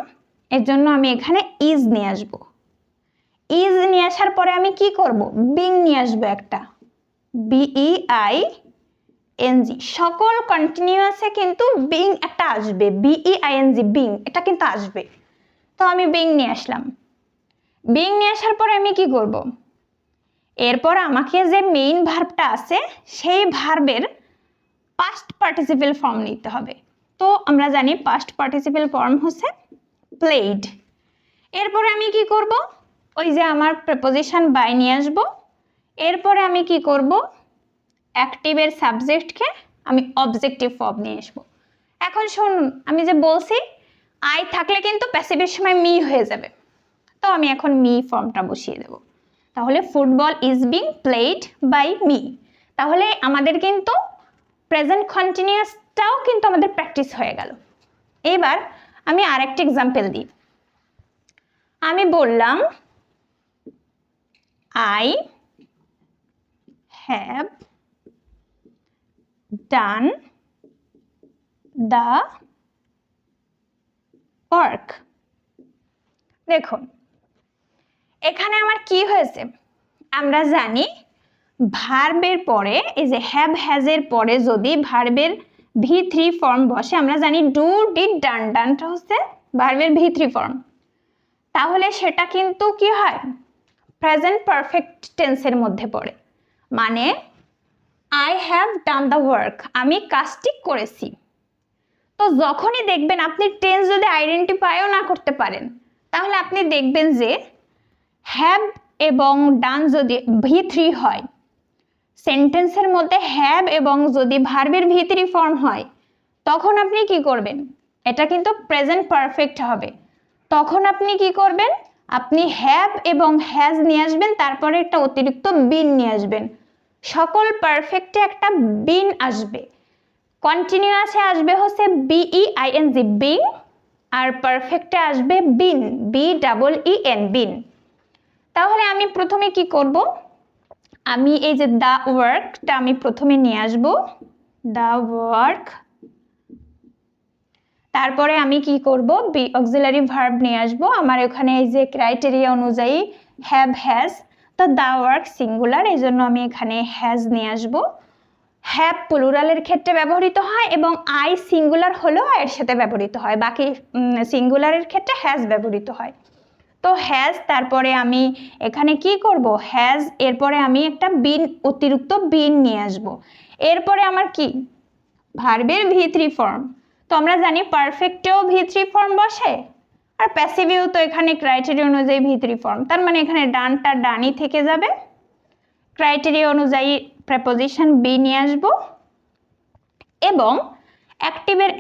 এর জন্য আমি এখানে ইজ নিয়ে আসব, ইজ নিয়ে আসার পরে আমি কি করব, বিং নিয়ে আসবো একটা, বিইআইএনজি। সকল কন্টিনিউয়াসে কিন্তু বিং একটা আসবে, বিইআইএনজি বিং, এটা কিন্তু আসবে। তো আমি বিং নিয়ে আসলাম, বিং নিয়ে আসার পরে আমি কি করব, এরপর আমাকে যে মেইন ভার্বটা আছে সেই ভার্বের পাস্ট পার্টিসিপেল ফর্ম নিতে হবে। তো আমরা জানি পাস্ট পার্টিসিপেল ফর্ম হচ্ছে প্লেড। এরপরে আমি কি করব, ওই যে আমার প্রেপোজিশন বাই নিয়ে আসব, এরপরে আমি কি করব, অ্যাক্টিভের সাবজেক্টকে আমি অবজেক্টিভ ফর্ম নিয়ে আসবো। এখন শুনুন, আমি যে বলছি আই থাকলে কিন্তু প্যাসিভের সময় মি হয়ে যাবে, তো আমি এখন মি ফর্মটা বসিয়ে দেব। তাহলে football is being played by me. তাহলে আমাদের কিন্তু প্রেজেন্ট কন্টিনিউয়াসটাও কিন্তু আমাদের প্র্যাকটিস হয়ে গেল। এবার আমি আরেকটা এক্সাম্পল দিই। আমি বললাম I have done the work. দেখুন এখানে আমার কি হয়েছে, আমরা জানি ভার্বের পরে এই যে হ্যাভ হ্যাজের পরে যদি ভার্বের V3 ফর্ম বসে, আমরা জানি ডু ডিড ডান, ডানটা হচ্ছে ভার্বের V3 ফর্ম, তাহলে সেটা কিন্তু কি হয়, প্রেজেন্ট পারফেক্ট টেন্সের মধ্যে পড়ে। মানে I have done the work, আমি কাজটি করেছি। তো যখনই দেখবেন আপনি টেন্স যদি আইডেন্টিফাইও না করতে পারেন, তাহলে আপনি দেখবেন যে হ্যাভ এবং ডান যদি V3 হয়, সেন্টেন্সের মধ্যে হ্যাভ এবং যদি ভার্বের V3 ফর্ম হয়, তখন আপনি কি করবেন, এটা কিন্তু প্রেজেন্ট পারফেক্ট হবে। তখন আপনি কি করবেন, আপনি হ্যাভ এবং হ্যাজ নিয়ে আসবেন, তারপরে একটা অতিরিক্ত বিন নিয়ে আসবেন। সকল পারফেক্টে একটা বিন আসবে, কন্টিনিউয়াসে আসবে হচ্ছে বিইআইএনজি বিং, আর পারফেক্টে আসবে বিন, BEEN বিন। তাহলে আমি প্রথমে কি করব, আমি এই যে দা ওয়ার্কটা আমি প্রথমে নিয়ে আসব, দা ওয়ার্ক। তারপরে আমি কি করব, অক্সিলারি ভার্ব নিয়ে আসব। আমার ওখানে এই যে ক্রাইটেরিয়া অনুযায়ী হ্যাভ হ্যাজ, তো দা ওয়ার্ক সিঙ্গুলার, এই জন্য আমি এখানে হ্যাজ নিয়ে আসব। হ্যাভ প্লুরালের ক্ষেত্রে ব্যবহৃত হয় এবং আই সিঙ্গুলার হলেও এর সাথে ব্যবহৃত হয়, বাকি সিঙ্গুলারের ক্ষেত্রে হ্যাজ ব্যবহৃত হয়। তো হ্যাজ, তারপরে আমি এখানে কি করব, হ্যাজ এরপরে আমি একটা বিন, অতিরিক্ত বিন নিয়ে আসব। এরপরে আমার কি, ভার্বের V3 ফর্ম। তো আমরা জানি পারফেক্টেও V3 ফর্ম বসে, আর প্যাসিভেও তো এখানে ক্রাইটেরিয়া অনুযায়ী V3 ফর্ম, তার মানে এখানে ডানটা ডানই থেকে যাবে। ক্রাইটেরিয়া অনুযায়ী প্রেপোজিশন বি নিয়ে আসব এবং অ্যাক্টিভের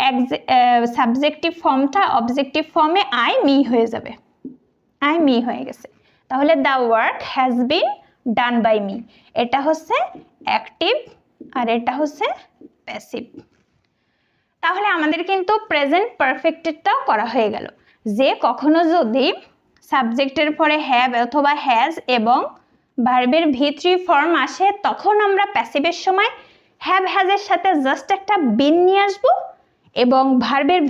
সাবজেক্টিভ ফর্মটা অবজেক্টিভ ফর্মে আই মি হয়ে যাবে, আই মি হয়ে গেছে। তাহলে the work has been done by me, এটা হচ্ছে অ্যাক্টিভ আর এটা হচ্ছে প্যাসিভ। তাহলে আমাদের কিন্তু প্রেজেন্ট পারফেক্টেডটাও করা হয়ে গেল, যে কখনো যদি সাবজেক্টের পরে হ্যাভ অথবা হ্যাজ এবং ভার্বের V3 ফর্ম আসে, তখন আমরা প্যাসিভের সময় হ্যাভ হ্যাজের সাথে জাস্ট একটা বিন নিয়ে আসব এবং ভার্বের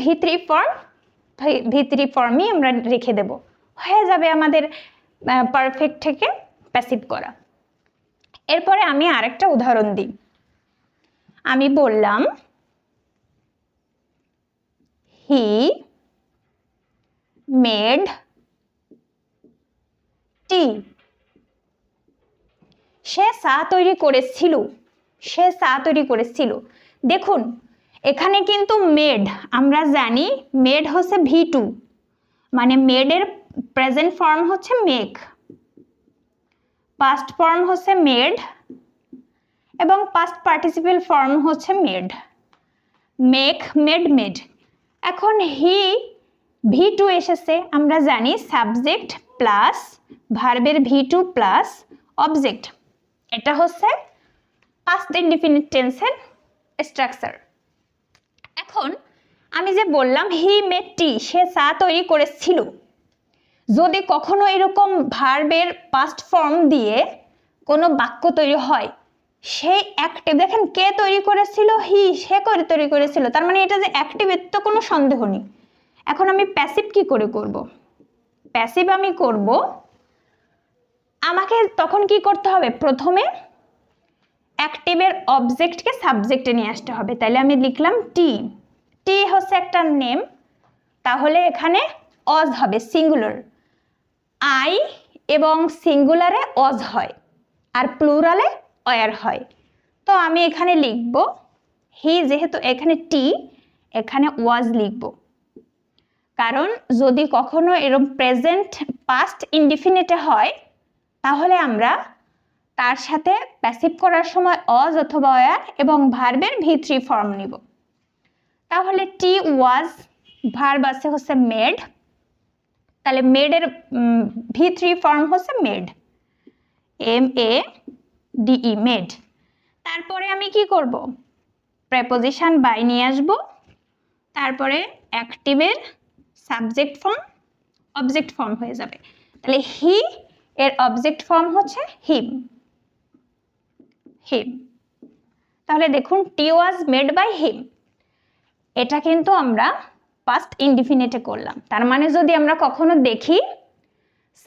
V3 ফর্মই আমরা রেখে দেব, হয়ে যাবে আমাদের পারফেক্ট থেকে প্যাসিভ করা। এরপরে আমি আরেকটা উদাহরণ দিই। আমি বললাম হি মেড টি, সে চা তৈরি করেছিল, সে চা তৈরি করেছিল। দেখুন এখানে কিন্তু মেড, আমরা জানি মেড হচ্ছে V2, মানে মেডের প্রেজেন্ট ফর্ম হচ্ছে মেক, পাস্ট ফর্ম হচ্ছে মেড এবং পাস্ট পার্টিসিপেল ফর্ম হচ্ছে মেড, মেক, মেড, মেড। এখন হি V2 এসেছে, আমরা জানি সাবজেক্ট প্লাস ভার্বের V2 প্লাস অবজেক্ট, এটা হচ্ছে পাস্ট ইনডিফিনিট টেন্সের স্ট্রাকচার। এখন আমি যে বললাম হি মেড টি, সে চা তৈরি করেছিল, যদি কখনো এরকম ভার্বের পাস্ট ফর্ম দিয়ে কোনো বাক্য তৈরি হয়, সেই অ্যাক্টিভ, দেখেন কে তৈরি করেছিল, হি, সে করে তৈরি করেছিল, তার মানে এটা যে অ্যাক্টিভ, এর তো কোনো সন্দেহ নেই। এখন আমি প্যাসিভ কি করে করব, প্যাসিভ আমি করব, আমাকে তখন কি করতে হবে, প্রথমে অ্যাক্টিভের অবজেক্টকে সাবজেক্টে নিয়ে আসতে হবে। তাহলে আমি লিখলাম টি, টি হচ্ছে একটা নেম, তাহলে এখানে অজ হবে সিঙ্গুলার, আই এবং সিঙ্গুলারে অজ হয় আর প্লুরালে অয়ার হয়। তো আমি এখানে লিখব হি, যেহেতু এখানে টি, এখানে ওয়াজ লিখব, কারণ যদি কখনো এরকম প্রেজেন্ট পাস্ট ইনডিফিনিটে হয় তাহলে আমরা তার সাথে প্যাসিভ করার সময় অজ অথবা অয়ার এবং ভার্বের V3 ফর্ম নিব। তাহলে টি ওয়াজ, ভার্ব আছে হচ্ছে মেড, তাহলে মেডের V3 ফর্ম হচ্ছে মেড, MADE, মেড। তারপরে আমি কি করব, প্রেপোজিশন বাই নিয়ে আসব, তারপরে অ্যাক্টিভের সাবজেক্ট ফর্ম অবজেক্ট ফর্ম হয়ে যাবে। তাহলে হি এর অবজেক্ট ফর্ম হচ্ছে হিম, হিম। তাহলে দেখুন টি ওয়াজ মেড বাই হিম, এটা কিন্তু আমরা পাস্ট ইনডিফিনিটে করলাম। তার মানে যদি আমরা কখনো দেখি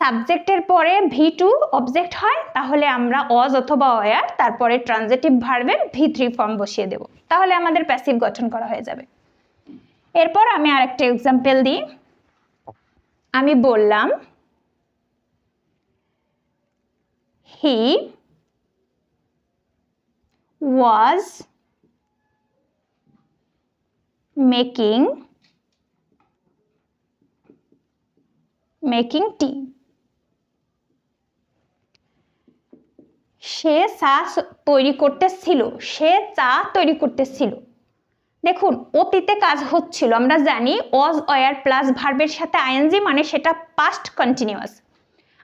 সাবজেক্টের পরে V2 অবজেক্ট হয়, তাহলে আমরা অজ অথবা অয়ার, তারপরে ট্রানজিটিভ ভার্বের V3 ফর্ম বসিয়ে দেব, তাহলে আমাদের প্যাসিভ গঠন করা হয়ে যাবে। এরপর আমি আরেকটা এক্সাম্পল দিই। আমি বললাম হি ওয়াজ মেকিং টি, সে চা তৈরি করতেছিল, সে চা তৈরি করতেছিল। দেখুন অতীতে কাজ হচ্ছিল, আমরা জানি ওয়াজ অয়ার প্লাস ভার্বের সাথে আইএনজি, মানে সেটা পাস্ট কন্টিনিউয়াস।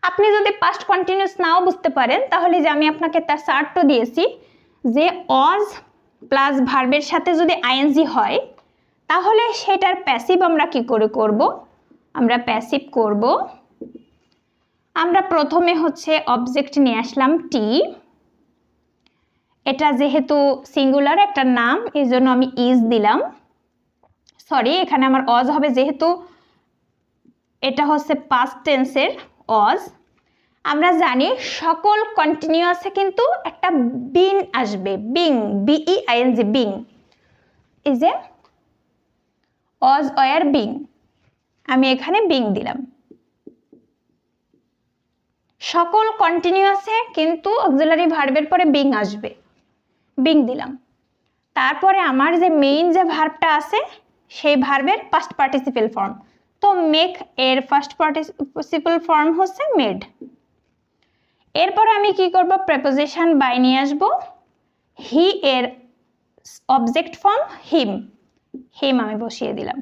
আপনি যদি পাস্ট কন্টিনিউয়াস নাও বুঝতে পারেন, তাহলে যে আমি আপনাকে তার চার্টও দিয়েছি, যে ওয়াজ প্লাস ভার্বের সাথে যদি আইএনজি হয় তাহলে সেটার প্যাসিভ আমরা কি করে করব, আমরা প্যাসিভ করব, আমরা প্রথমে হচ্ছে অবজেক্ট নিয়ে আসলাম টি, এটা যেহেতু সিঙ্গুলার একটা নাম এই জন্য আমি ইজ দিলাম, সরি এখানে আমার অজ হবে, যেহেতু এটা হচ্ছে পাস্ট টেন্সের অজ। আমরা জানি সকল কন্টিনিউয়াসে কিন্তু একটা বিন আসবে, বিং, বিইআইএনজি, বিং। এই যে ওয়াজ, ওয়ার, বিং, আমি এখানে বিং দিলাম। সকল কন্টিনিউয়াসে কিন্তু অক্সিলারি ভার্বের পরে বিং আসবে, বিং দিলাম। তারপরে আমার যে মেইন যে ভার্বটা আছে সেই ভার্বের পাস্ট পার্টিসিপেল ফর্ম, তো মেক এর ফার্স্ট পার্টিসিপেল ফর্ম হচ্ছে মেড। এরপরে আমি কি করব, প্রেপোজিশন বাই নিয়ে আসব। হি এর অবজেক্ট ফর্ম হিম, হিম আমি বসিয়ে দিলাম।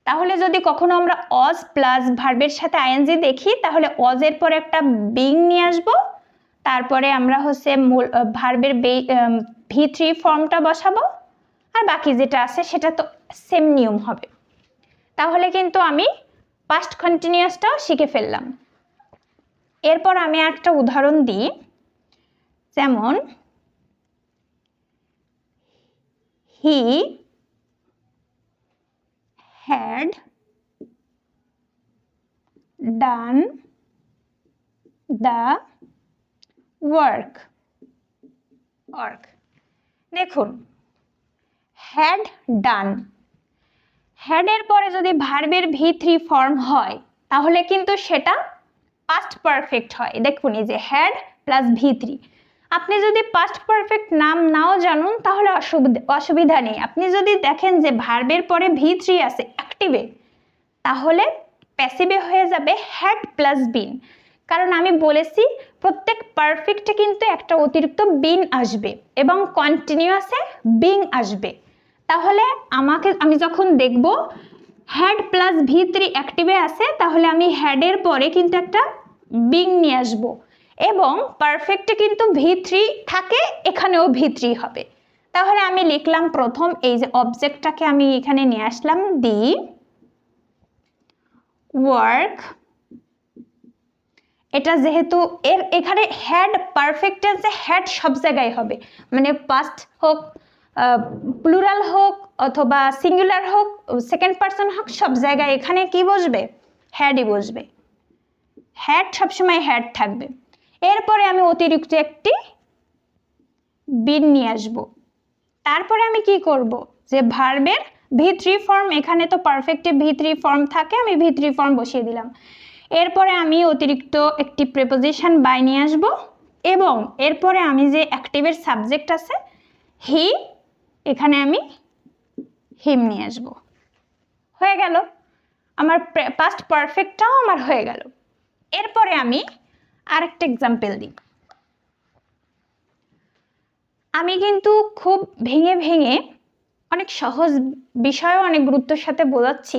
তাহলে যদি কখনো আমরা অজ প্লাস ভার্বের সাথে আইএনজি দেখি তাহলে অজ এর পরে একটা বিং নিয়ে আসব, তারপরে আমরা হচ্ছে ভার্বের V3 ফর্মটা বসাবো, আর বাকি যেটা আছে সেটা তো সেম নিয়ম হবে। তাহলে কিন্তু আমি পাস্ট কন্টিনিউয়াসটাও শিখে ফেললাম। এরপর আমি একটা উদাহরণ দিই, যেমন হি had done the work. দেখুন had done, had এর পরে যদি ভার্বের V3 ফর্ম হয় তাহলে কিন্তু সেটা পাস্ট পারফেক্ট হয়। দেখুন এই যে had প্লাস V3, আপনি যদি পাস্ট পারফেক্ট নাম নাও জানুন তাহলে অসুবিধা নেই। আপনি যদি দেখেন যে ভার্বের পরে V3 আছে অ্যাক্টিভে, তাহলে প্যাসিভে হয়ে যাবে হ্যাড প্লাস বিন। কারণ আমি বলেছি প্রত্যেক পারফেক্টে কিন্তু একটা অতিরিক্ত বিন আসবে এবং কন্টিনিউয়াসে বিং আসবে। তাহলে আমি যখন দেখব হ্যাড প্লাস V3 অ্যাক্টিভে আছে তাহলে আমি হ্যাডের পরে কিন্তু একটা বিং নিয়ে আসব, এবং পারফেক্টে কিন্তু V3 থাকে, এখানেও V3 হবে। তাহলে আমি লিখলাম প্রথম এই যে অবজেক্টটাকে আমি এখানে নিয়ে আসলাম, দি ওয়ার্ক। এটা যেহেতু এখানে হ্যাড পারফেক্ট টেন্সে হ্যাড সব জায়গায় হবে, মানে পাস্ট হোক, প্লুরাল হোক অথবা সিঙ্গুলার হোক, সেকেন্ড পারসন হোক, সব জায়গায় এখানে কি বসবে, হ্যাডই বসবে। হ্যাড সবসময় হ্যাড থাকবে। এরপরে আমি অতিরিক্ত একটি বিন নিয়ে আসব। তারপরে আমি কি করব, যে ভার্বের V3 ফর্ম, এখানে তো পারফেক্টে V3 ফর্ম থাকে, আমি V3 ফর্ম বসিয়ে দিলাম। এরপরে আমি অতিরিক্ত একটি প্রেপোজিশন বাই নিয়ে আসব, এবং এরপরে আমি যে অ্যাক্টিভের সাবজেক্ট আছে হি, এখানে আমি হিম নিয়ে আসব। হয়ে গেল আমার পাস্ট পারফেক্টটাও আমার হয়ে গেল। এরপরে আমি আরেকটা এক্সাম্পল দিই। আমি কিন্তু খুব ভেঙে ভেঙে অনেক সহজ বিষয়ও অনেক গুরুত্বের সাথে বোঝাচ্ছি,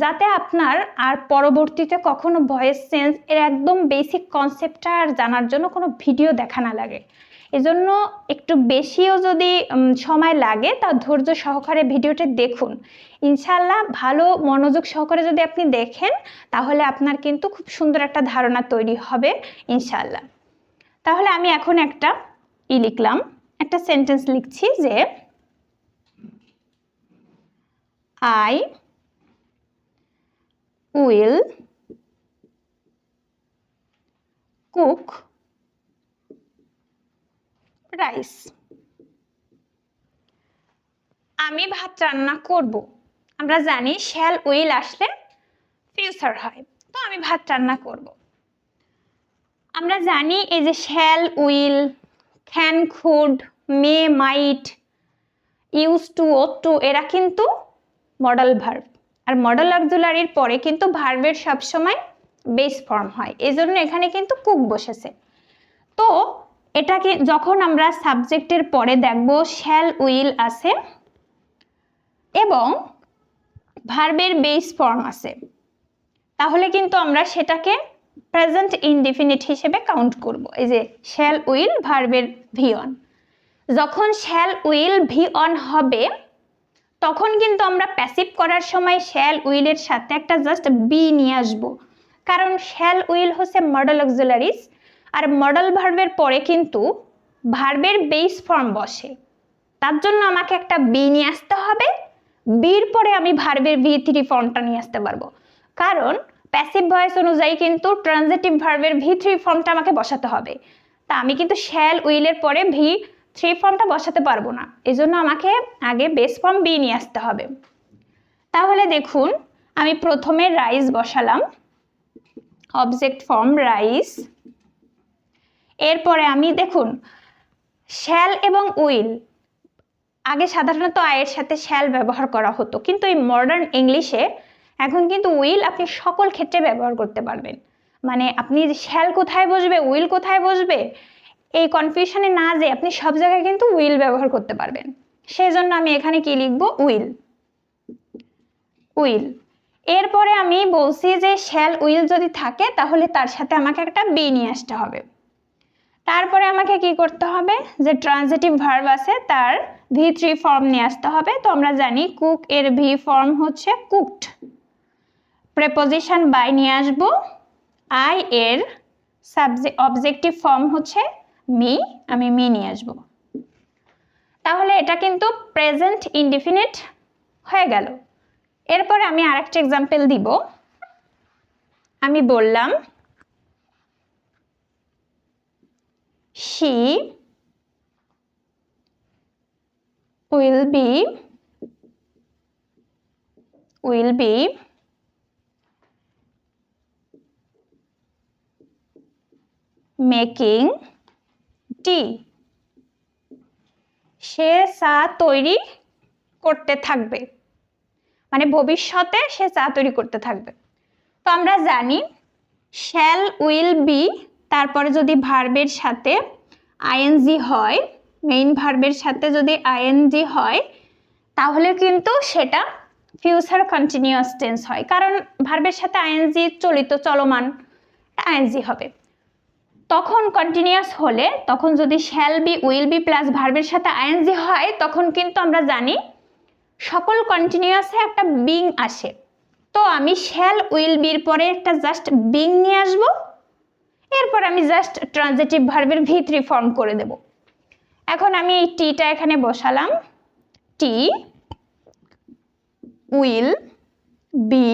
যাতে আপনার আর পরবর্তীতে কখনো ভয়েস চেঞ্জ এর একদম বেসিক কনসেপ্টটা আর জানার জন্য কোনো ভিডিও দেখা না লাগে। এজন্য একটু বেশিও যদি সময় লাগে তা ধৈর্য সহকারে ভিডিওটা দেখুন। ইনশাআল্লাহ ভালো মনোযোগ সহকারে যদি আপনি দেখেন তাহলে আপনার কিন্তু খুব সুন্দর একটা ধারণা তৈরি হবে ইনশাআল্লাহ। তাহলে আমি এখন একটা লিখলাম, একটা সেন্টেন্স লিখছি যে I will cook rice. আমি ভাত রান্না করব। আমরা জানি শ্যাল উইল আসলে ফিউচার হয়, তো আমি ভাত রান্না করব। আমরা জানি এই যে shall, will, can, could, may, might, use to, ought to, এরা কিন্তু মডেল ভার্ব, আর মডেল অক্সিলারির পরে কিন্তু ভার্বের সবসময় বেস ফর্ম হয়, এজন্য এখানে কিন্তু কুক বসেছে। তো এটাকে যখন আমরা সাবজেক্টের পরে দেখব শ্যাল উইল আছে এবং ভার্বের বেস ফর্ম আছে, তাহলে কিন্তু আমরা সেটাকে প্রেজেন্ট ইনডিফিনিট হিসেবে কাউন্ট করব। এই যে শ্যাল উইল ভার্বের ভি অন, যখন শ্যাল উইল ভি অন হবে তখন কিন্তু আমরা প্যাসিভ করার সময় শ্যাল উইলের সাথে একটা জাস্ট বি নিয়ে আসব, কারণ শ্যাল উইল হচ্ছে মডেল অক্সিলারিজ, আর মডেল ভার্বের পরে কিন্তু ভার্বের বেস ফর্ম বসে, তার জন্য আমাকে একটা বি নিয়ে আসতে হবে। বির পরে আমি ভার্বের V3 ফর্মটা নিয়ে আসতে পারবো, কারণ প্যাসিভ ভয়েস অনুযায়ী কিন্তু ট্রানজিটিভ ভার্বের V3 ফর্মটা আমাকে বসাতে হবে। তা আমি কিন্তু শ্যাল উইলের পরে V3 ফর্মটা বসাতে পারবো না, এজন্য আমাকে আগে বেস ফর্ম বি নিয়ে আসতে হবে। তাহলে দেখুন আমি প্রথমে রাইস বসালাম, অবজেক্ট ফর্ম রাইস। এরপরে আমি দেখুন শ্যাল এবং উইল, আগে সাধারণত আয়ের সাথে শ্যাল ব্যবহার করা হতো, কিন্তু এই মডার্ন ইংলিশে এখন কিন্তু উইল আপনি সকল ক্ষেত্রে ব্যবহার করতে পারবেন। মানে আপনি শ্যাল কোথায় বসবে, উইল কোথায় বসবে, এই কনফিউশনে না যে আপনি সব জায়গায় কিন্তু উইল ব্যবহার করতে পারবেন। সেই জন্য আমি এখানে কি লিখবো, উইল। উইল এরপরে আমি বলছি যে শ্যাল উইল যদি থাকে তাহলে তার সাথে আমাকে একটা বি নিয়ে আসতে হবে। তারপরে আমাকে কি করতে হবে, যে ট্রানজিটিভ ভার্ব আছে তার V3 ফর্ম নিয়ে আসতে হবে। তো আমরা জানি কুক এর ভি ফর্ম হচ্ছে কুকড। প্রেপোজিশন বাই নিয়ে আসব। আই এর অবজেক্টিভ ফর্ম হচ্ছে মি, আমি মি নিয়ে আসব। তাহলে এটা কিন্তু প্রেজেন্ট ইনডিফিনিট হয়ে গেল। এরপরে আমি আরেকটা এক্সাম্পল দিব। আমি বললাম she will be making tea, সে চা তৈরি করতে থাকবে, মানে ভবিষ্যতে সে চা তৈরি করতে থাকবে। তো আমরা জানি শ্যাল উইল বি, তারপরে যদি ভার্বের সাথে আইএনজি হয়, মেইন ভার্বের সাথে যদি আইএনজি হয় তাহলে কিন্তু সেটা ফিউচার কন্টিনিউয়াস টেন্স হয়, কারণ ভার্বের সাথে আইএনজি চলিত চলমান আইএনজি হবে। তখন কন্টিনিউয়াস হলে, তখন যদি shall be will be plus ভার্বের সাথে আইএনজি হয় তখন কিন্তু আমরা জানি সকল কন্টিনিউয়াসে একটা বিং আসে। তো আমি শ্যাল উইল বির পরে একটা জাস্ট বিং নিয়ে আসব, এরপর আমি জাস্ট ট্রানজিটিভ ভার্বের V3 ফর্ম করে দেব। এখন আমি এই টিটা এখানে বসালাম, টি উইল বি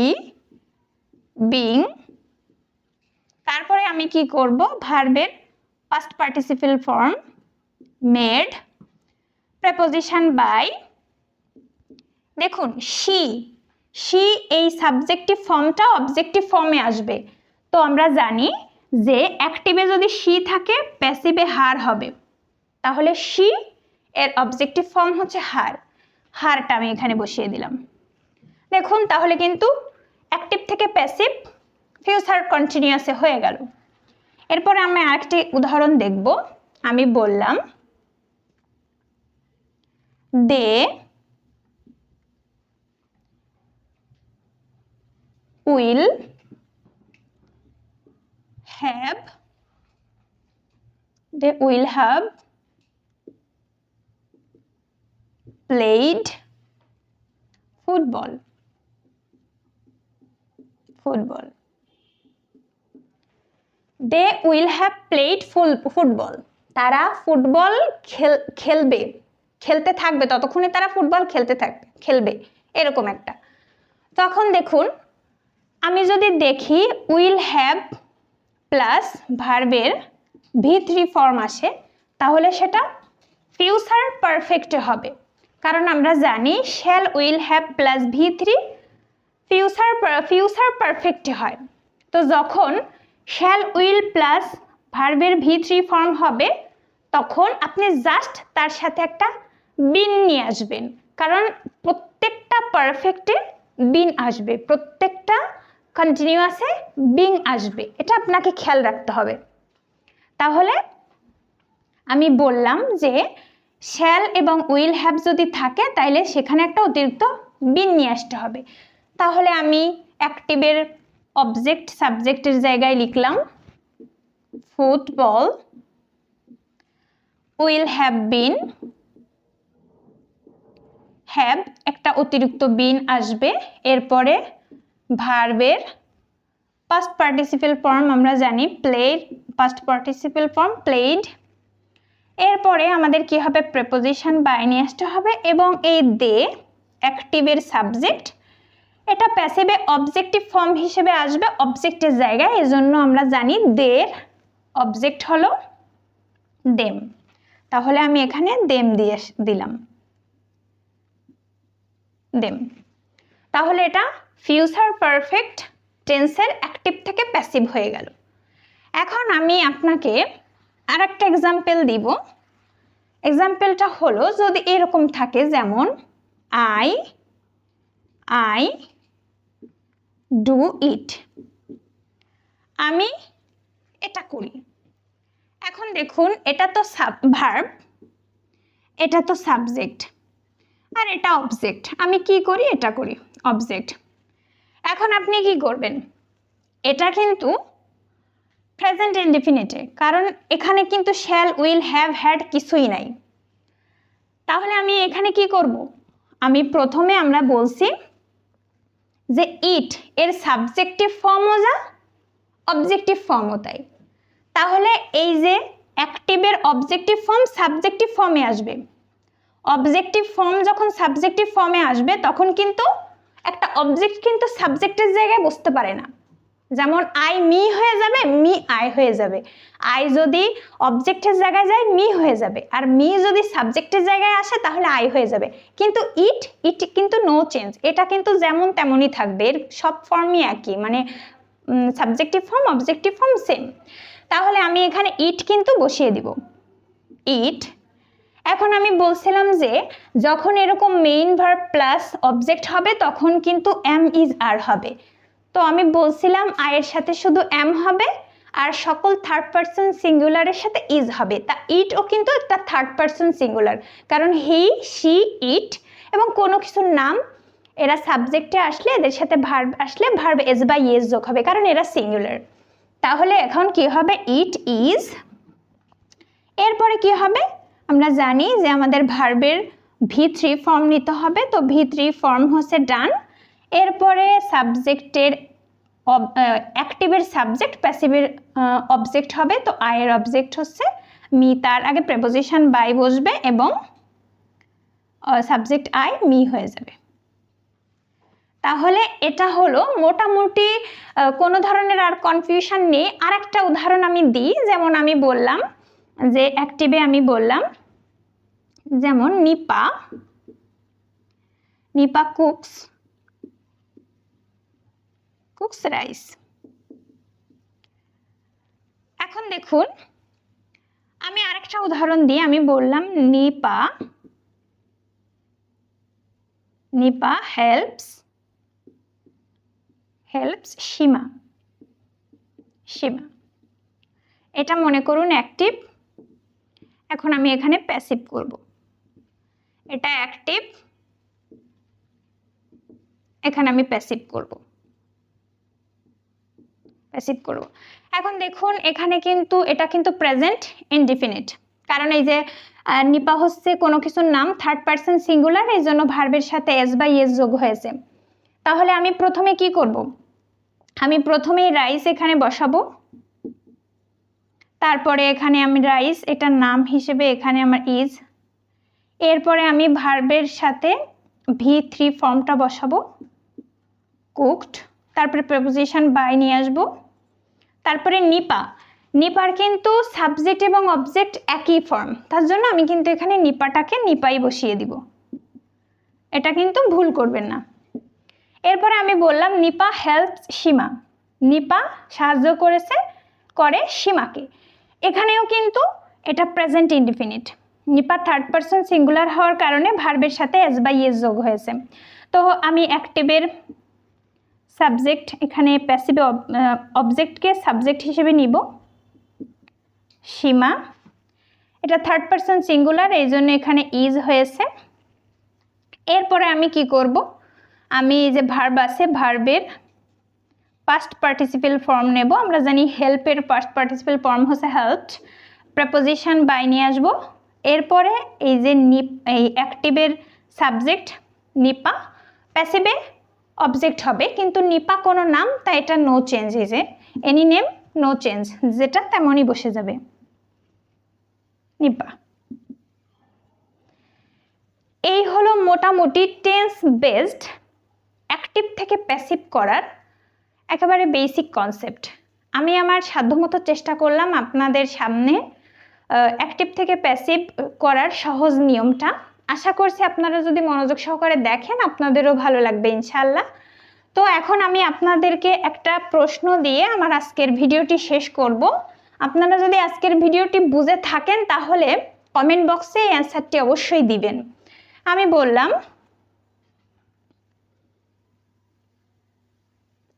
বিং। তারপরে আমি কি করব, ভার্বের past participle form made, preposition by. দেখুন শি এই সাবজেক্টিভ ফর্মটা অবজেক্টিভ ফর্মে আসবে। তো আমরা জানি যে অ্যাক্টিভে যদি শি থাকে প্যাসিভে হার হবে, তাহলে শি এর অবজেক্টিভ ফর্ম হচ্ছে হার। হারটা আমি এখানে বসিয়ে দিলাম। দেখুন তাহলে কিন্তু অ্যাক্টিভ থেকে প্যাসিভ ফিউচার কন্টিনিউয়াসে হয়ে গেল। এরপরে আমি আরেকটি উদাহরণ দেখব। আমি বললাম দে will have played football. They will have played football. তারা ফুটবল খেলবে, খেলতে থাকবে, ততক্ষণে তারা ফুটবল খেলবে এরকম একটা। তখন দেখুন আমি যদি দেখি উইল হ্যাভ প্লাস ভার্বের V3 ফর্ম আসে তাহলে সেটা ফিউচার পারফেক্টে হবে, কারণ আমরা জানি shall will have plus V3 future পারফেক্টে হয়। তো যখন শ্যাল উইল প্লাস ভার্বের V3 ফর্ম হবে তখন আপনি জাস্ট তার সাথে একটা বিন নিয়ে আসবেন, কারণ প্রত্যেকটা পারফেক্টে বিন আসবে, প্রত্যেকটা কন্টিনিউয়াসে বিং আসবে, এটা আপনাকে খেয়াল রাখতে হবে। তাহলে আমি বললাম যে শ্যাল এবং উইল হ্যাভ যদি থাকে তাহলে সেখানে একটা অতিরিক্ত বিন নিয়ে আসতে হবে। তাহলে আমি অ্যাক্টিভের অবজেক্ট সাবজেক্টের জায়গায় লিখলাম football, will have been, have একটা অতিরিক্ত বিন আসবে। এরপরে ভার্বের পাস্ট পার্টিসিপল ফর্ম আমরা জানি played, past participle form played. এরপরে আমাদের কি হবে, প্রেপোজিশন বাই নিয়ে আসতে হবে এবং এই দে অ্যাক্টিভের সাবজেক্ট। এটা প্যাসিভে অবজেক্টিভ ফর্ম হিসেবে আসবে অবজেক্টের জায়গায়, এজন্য আমরা জানি দের অবজেক্ট হলো দেম। তাহলে আমি এখানে দেম দিয়ে দিলাম দেম। তাহলে এটা ফিউচার পারফেক্ট টেন্সের অ্যাক্টিভ থেকে প্যাসিভ হয়ে গেল। এখন আমি আপনাকে আরেকটা এক্সাম্পল দিব। এক্সাম্পলটা হলো যদি এরকম থাকে, যেমন আই ডু ইট, আমি এটা করি। এখন দেখুন এটা তো ভার্ব, এটা তো সাবজেক্ট, আর এটা অবজেক্ট। আমি কি করি? এটা করি, অবজেক্ট। এখন আপনি কি করবেন? এটা কিন্তু প্রেজেন্ট ইনডিফিনিটে, কারণ এখানে কিন্তু শ্যাল, উইল, হ্যাভ, হ্যাড কিছুই নাই। তাহলে আমি এখানে কি করব? আমি প্রথমে আমরা বলছি যে ইট এর সাবজেক্টিভ ফর্মও যা, অবজেক্টিভ ফর্মও তাই। তাহলে এই যে অ্যাক্টিভের অবজেক্টিভ ফর্ম সাবজেক্টিভ ফর্মে আসবে। অবজেক্টিভ ফর্ম যখন সাবজেক্টিভ ফর্মে আসবে তখন কিন্তু একটা অবজেক্ট কিন্তু সাবজেক্টের জায়গায় বসতে পারে না। যেমন আই মি হয়ে যাবে, মি আই হয়ে যাবে। আই যদি অবজেক্টের জায়গায় যায় মি হয়ে যাবে, আর মি যদি সাবজেক্টের জায়গায় আসে তাহলে আই হয়ে যাবে। কিন্তু ইট কিন্তু নো চেঞ্জ, এটা কিন্তু যেমন তেমনই থাকবে, এর সব ফর্মই একই, মানে subjective form objective form same. তাহলে আমি এখানে ইট কিন্তু বসিয়ে দিব, ইট। এখন আমি বলছিলাম যে যখন এরকম মেইন ভার্ব প্লাস অবজেক্ট হবে তখন কিন্তু এম ইজ আর হবে। তো আমি বলছিলাম আয়ের সাথে শুধু এম হবে আর সকল থার্ড পারসন সিঙ্গুলারের সাথে ইজ হবে। তা ইটও কিন্তু একটা থার্ড পারসন সিঙ্গুলার, কারণ হি, শি, ইট এবং কোনো কিছুর নাম এরা সাবজেক্টে আসলে এদের সাথে ভার্ব আসলে ভার্ব এস বা ইয়েস যোগ হবে, কারণ এরা সিঙ্গুলার। তাহলে এখন কি হবে? It is. এরপরে কি হবে? আমরা জানি যে আমাদের ভার্বের V3 ফর্ম নিতে হবে, তো V3 ফর্ম হচ্ছে ডান। এরপরে সাবজেক্টের অ্যাক্টিভের সাবজেক্ট, প্যাসিভের অবজেক্ট হবে, তো আয়ের অবজেক্ট হচ্ছে মি, তার আগে প্রেপোজিশন বাই বসবে এবং সাবজেক্ট আই মি হয়ে যাবে। তাহলে এটা হলো মোটামুটি কোনো ধরনের আর কনফিউশন নেই। আর একটা উদাহরণ আমি দিই, যেমন আমি বললাম যে অ্যাক্টিভে আমি বললাম যেমন নিপা কুকস রাইস। এখন দেখুন আমি আরেকটা উদাহরণ দিই, আমি বললাম নিপা হেল্পস সীমা। এটা মনে করুন অ্যাক্টিভ। এখন আমি এখানে প্যাসিভ করব, এটা অ্যাক্টিভ, এখানে আমি প্যাসিভ করব। এখন দেখুন এখানে কিন্তু এটা কিন্তু প্রেজেন্ট ইনডিফিনিট, কারণ এই যে নিপা হচ্ছে কোনো কিছুর নাম, থার্ড পারসন সিঙ্গুলার, এই জন্য ভার্বের সাথে এস বা ইয়েস যোগ হয়েছে। তাহলে আমি প্রথমে কি করব? আমি প্রথমেই রাইস এখানে বসাবো, তারপরে এখানে আমি রাইস এটার নাম হিসেবে এখানে আমার ইজ। এরপরে আমি ভার্বের সাথে V3 ফর্মটা বসাবো, কুকড, তারপরে প্রেপোজিশন বাই নিয়ে আসবো। তারপরে নিপার কিন্তু সাবজেক্ট এবং অবজেক্ট একই ফর্ম, তার জন্য আমি কিন্তু এখানে নিপাটাকে নিপাই বসিয়ে দিব, এটা কিন্তু ভুল করবেন না। এরপরে আমি বললাম নিপা হেল্পস সীমা, নিপা সাহায্য করে সীমাকে। এখানেও কিন্তু এটা present indefinite, Nipa third person singular হওয়ার কারণে ভার্বের সাথে এস বা ইয়েস যোগ হয়েছে। তো আমি অ্যাক্টিভের সাবজেক্ট এখানে প্যাসিভ অবজেক্টকে সাবজেক্ট হিসেবে নিব, সীমা। এটা থার্ড পারসন সিঙ্গুলার, এই জন্য এখানে ইজ হয়েছে। এরপরে আমি কি করব? আমি যে ভার্ব আছে ভার্বের পাস্ট পার্টিসিপেল ফর্ম নেব। আমরা জানি হেল্পের পাস্ট পার্টিসিপেল ফর্ম হচ্ছে হেল্পড, প্রেপোজিশন বাই নিয়ে আসব। এরপরে এই যে এই অ্যাক্টিভের সাবজেক্ট নিপা, প্যাসিভে অবজেক্ট হবে, কিন্তু নিপা কোনো নাম, তাই এটা নো চেঞ্জ, এই যে এনি নেম নো চেঞ্জ, যেটা তেমনই বসে যাবে নিপা। এই হলো মোটামুটি টেন্স বেসড অ্যাক্টিভ থেকে প্যাসিভ করার একেবারে বেসিক কনসেপ্ট। আমি আমার সাধ্যমতো চেষ্টা করলাম আপনাদের সামনে অ্যাক্টিভ থেকে প্যাসিভ করার সহজ নিয়মটা। আশা করছি আপনারা যদি মনোযোগ সহকারে দেখেন আপনাদেরও ভালো লাগবে ইনশাআল্লাহ। তো এখন আমি আপনাদেরকে একটা প্রশ্ন দিয়ে আমার আজকের ভিডিওটি শেষ করব। আপনারা যদি আজকের ভিডিওটি বুঝে থাকেন তাহলে কমেন্ট বক্সে এই অ্যান্সারটি অবশ্যই দিবেন। আমি বললাম,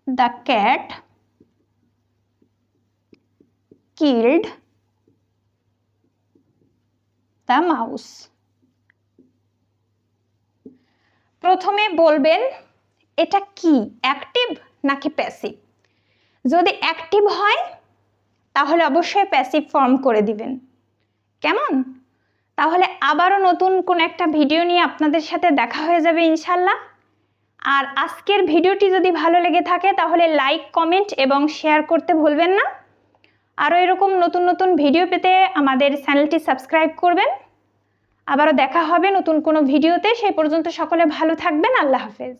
the cat killed the mouse. প্রথমে বলবেন এটা কি, অ্যাক্টিভ নাকি প্যাসিভ। যদি অ্যাক্টিভ হয় তাহলে অবশ্যই প্যাসিভ ফর্ম করে দিবেন। কেমন? তাহলে আবারও নতুন কোন একটা ভিডিও নিয়ে আপনাদের সাথে দেখা হয়ে যাবে ইনশাল্লাহ। আর আজকের ভিডিওটি যদি ভালো লেগে থাকে তাহলে লাইক, কমেন্ট এবং শেয়ার করতে ভুলবেন না। আরও এরকম নতুন নতুন ভিডিও পেতে আমাদের চ্যানেলটি সাবস্ক্রাইব করবেন। আবারও দেখা হবে নতুন কোনো ভিডিওতে। সেই পর্যন্ত সকলে ভালো থাকবেন। আল্লাহ হাফেজ।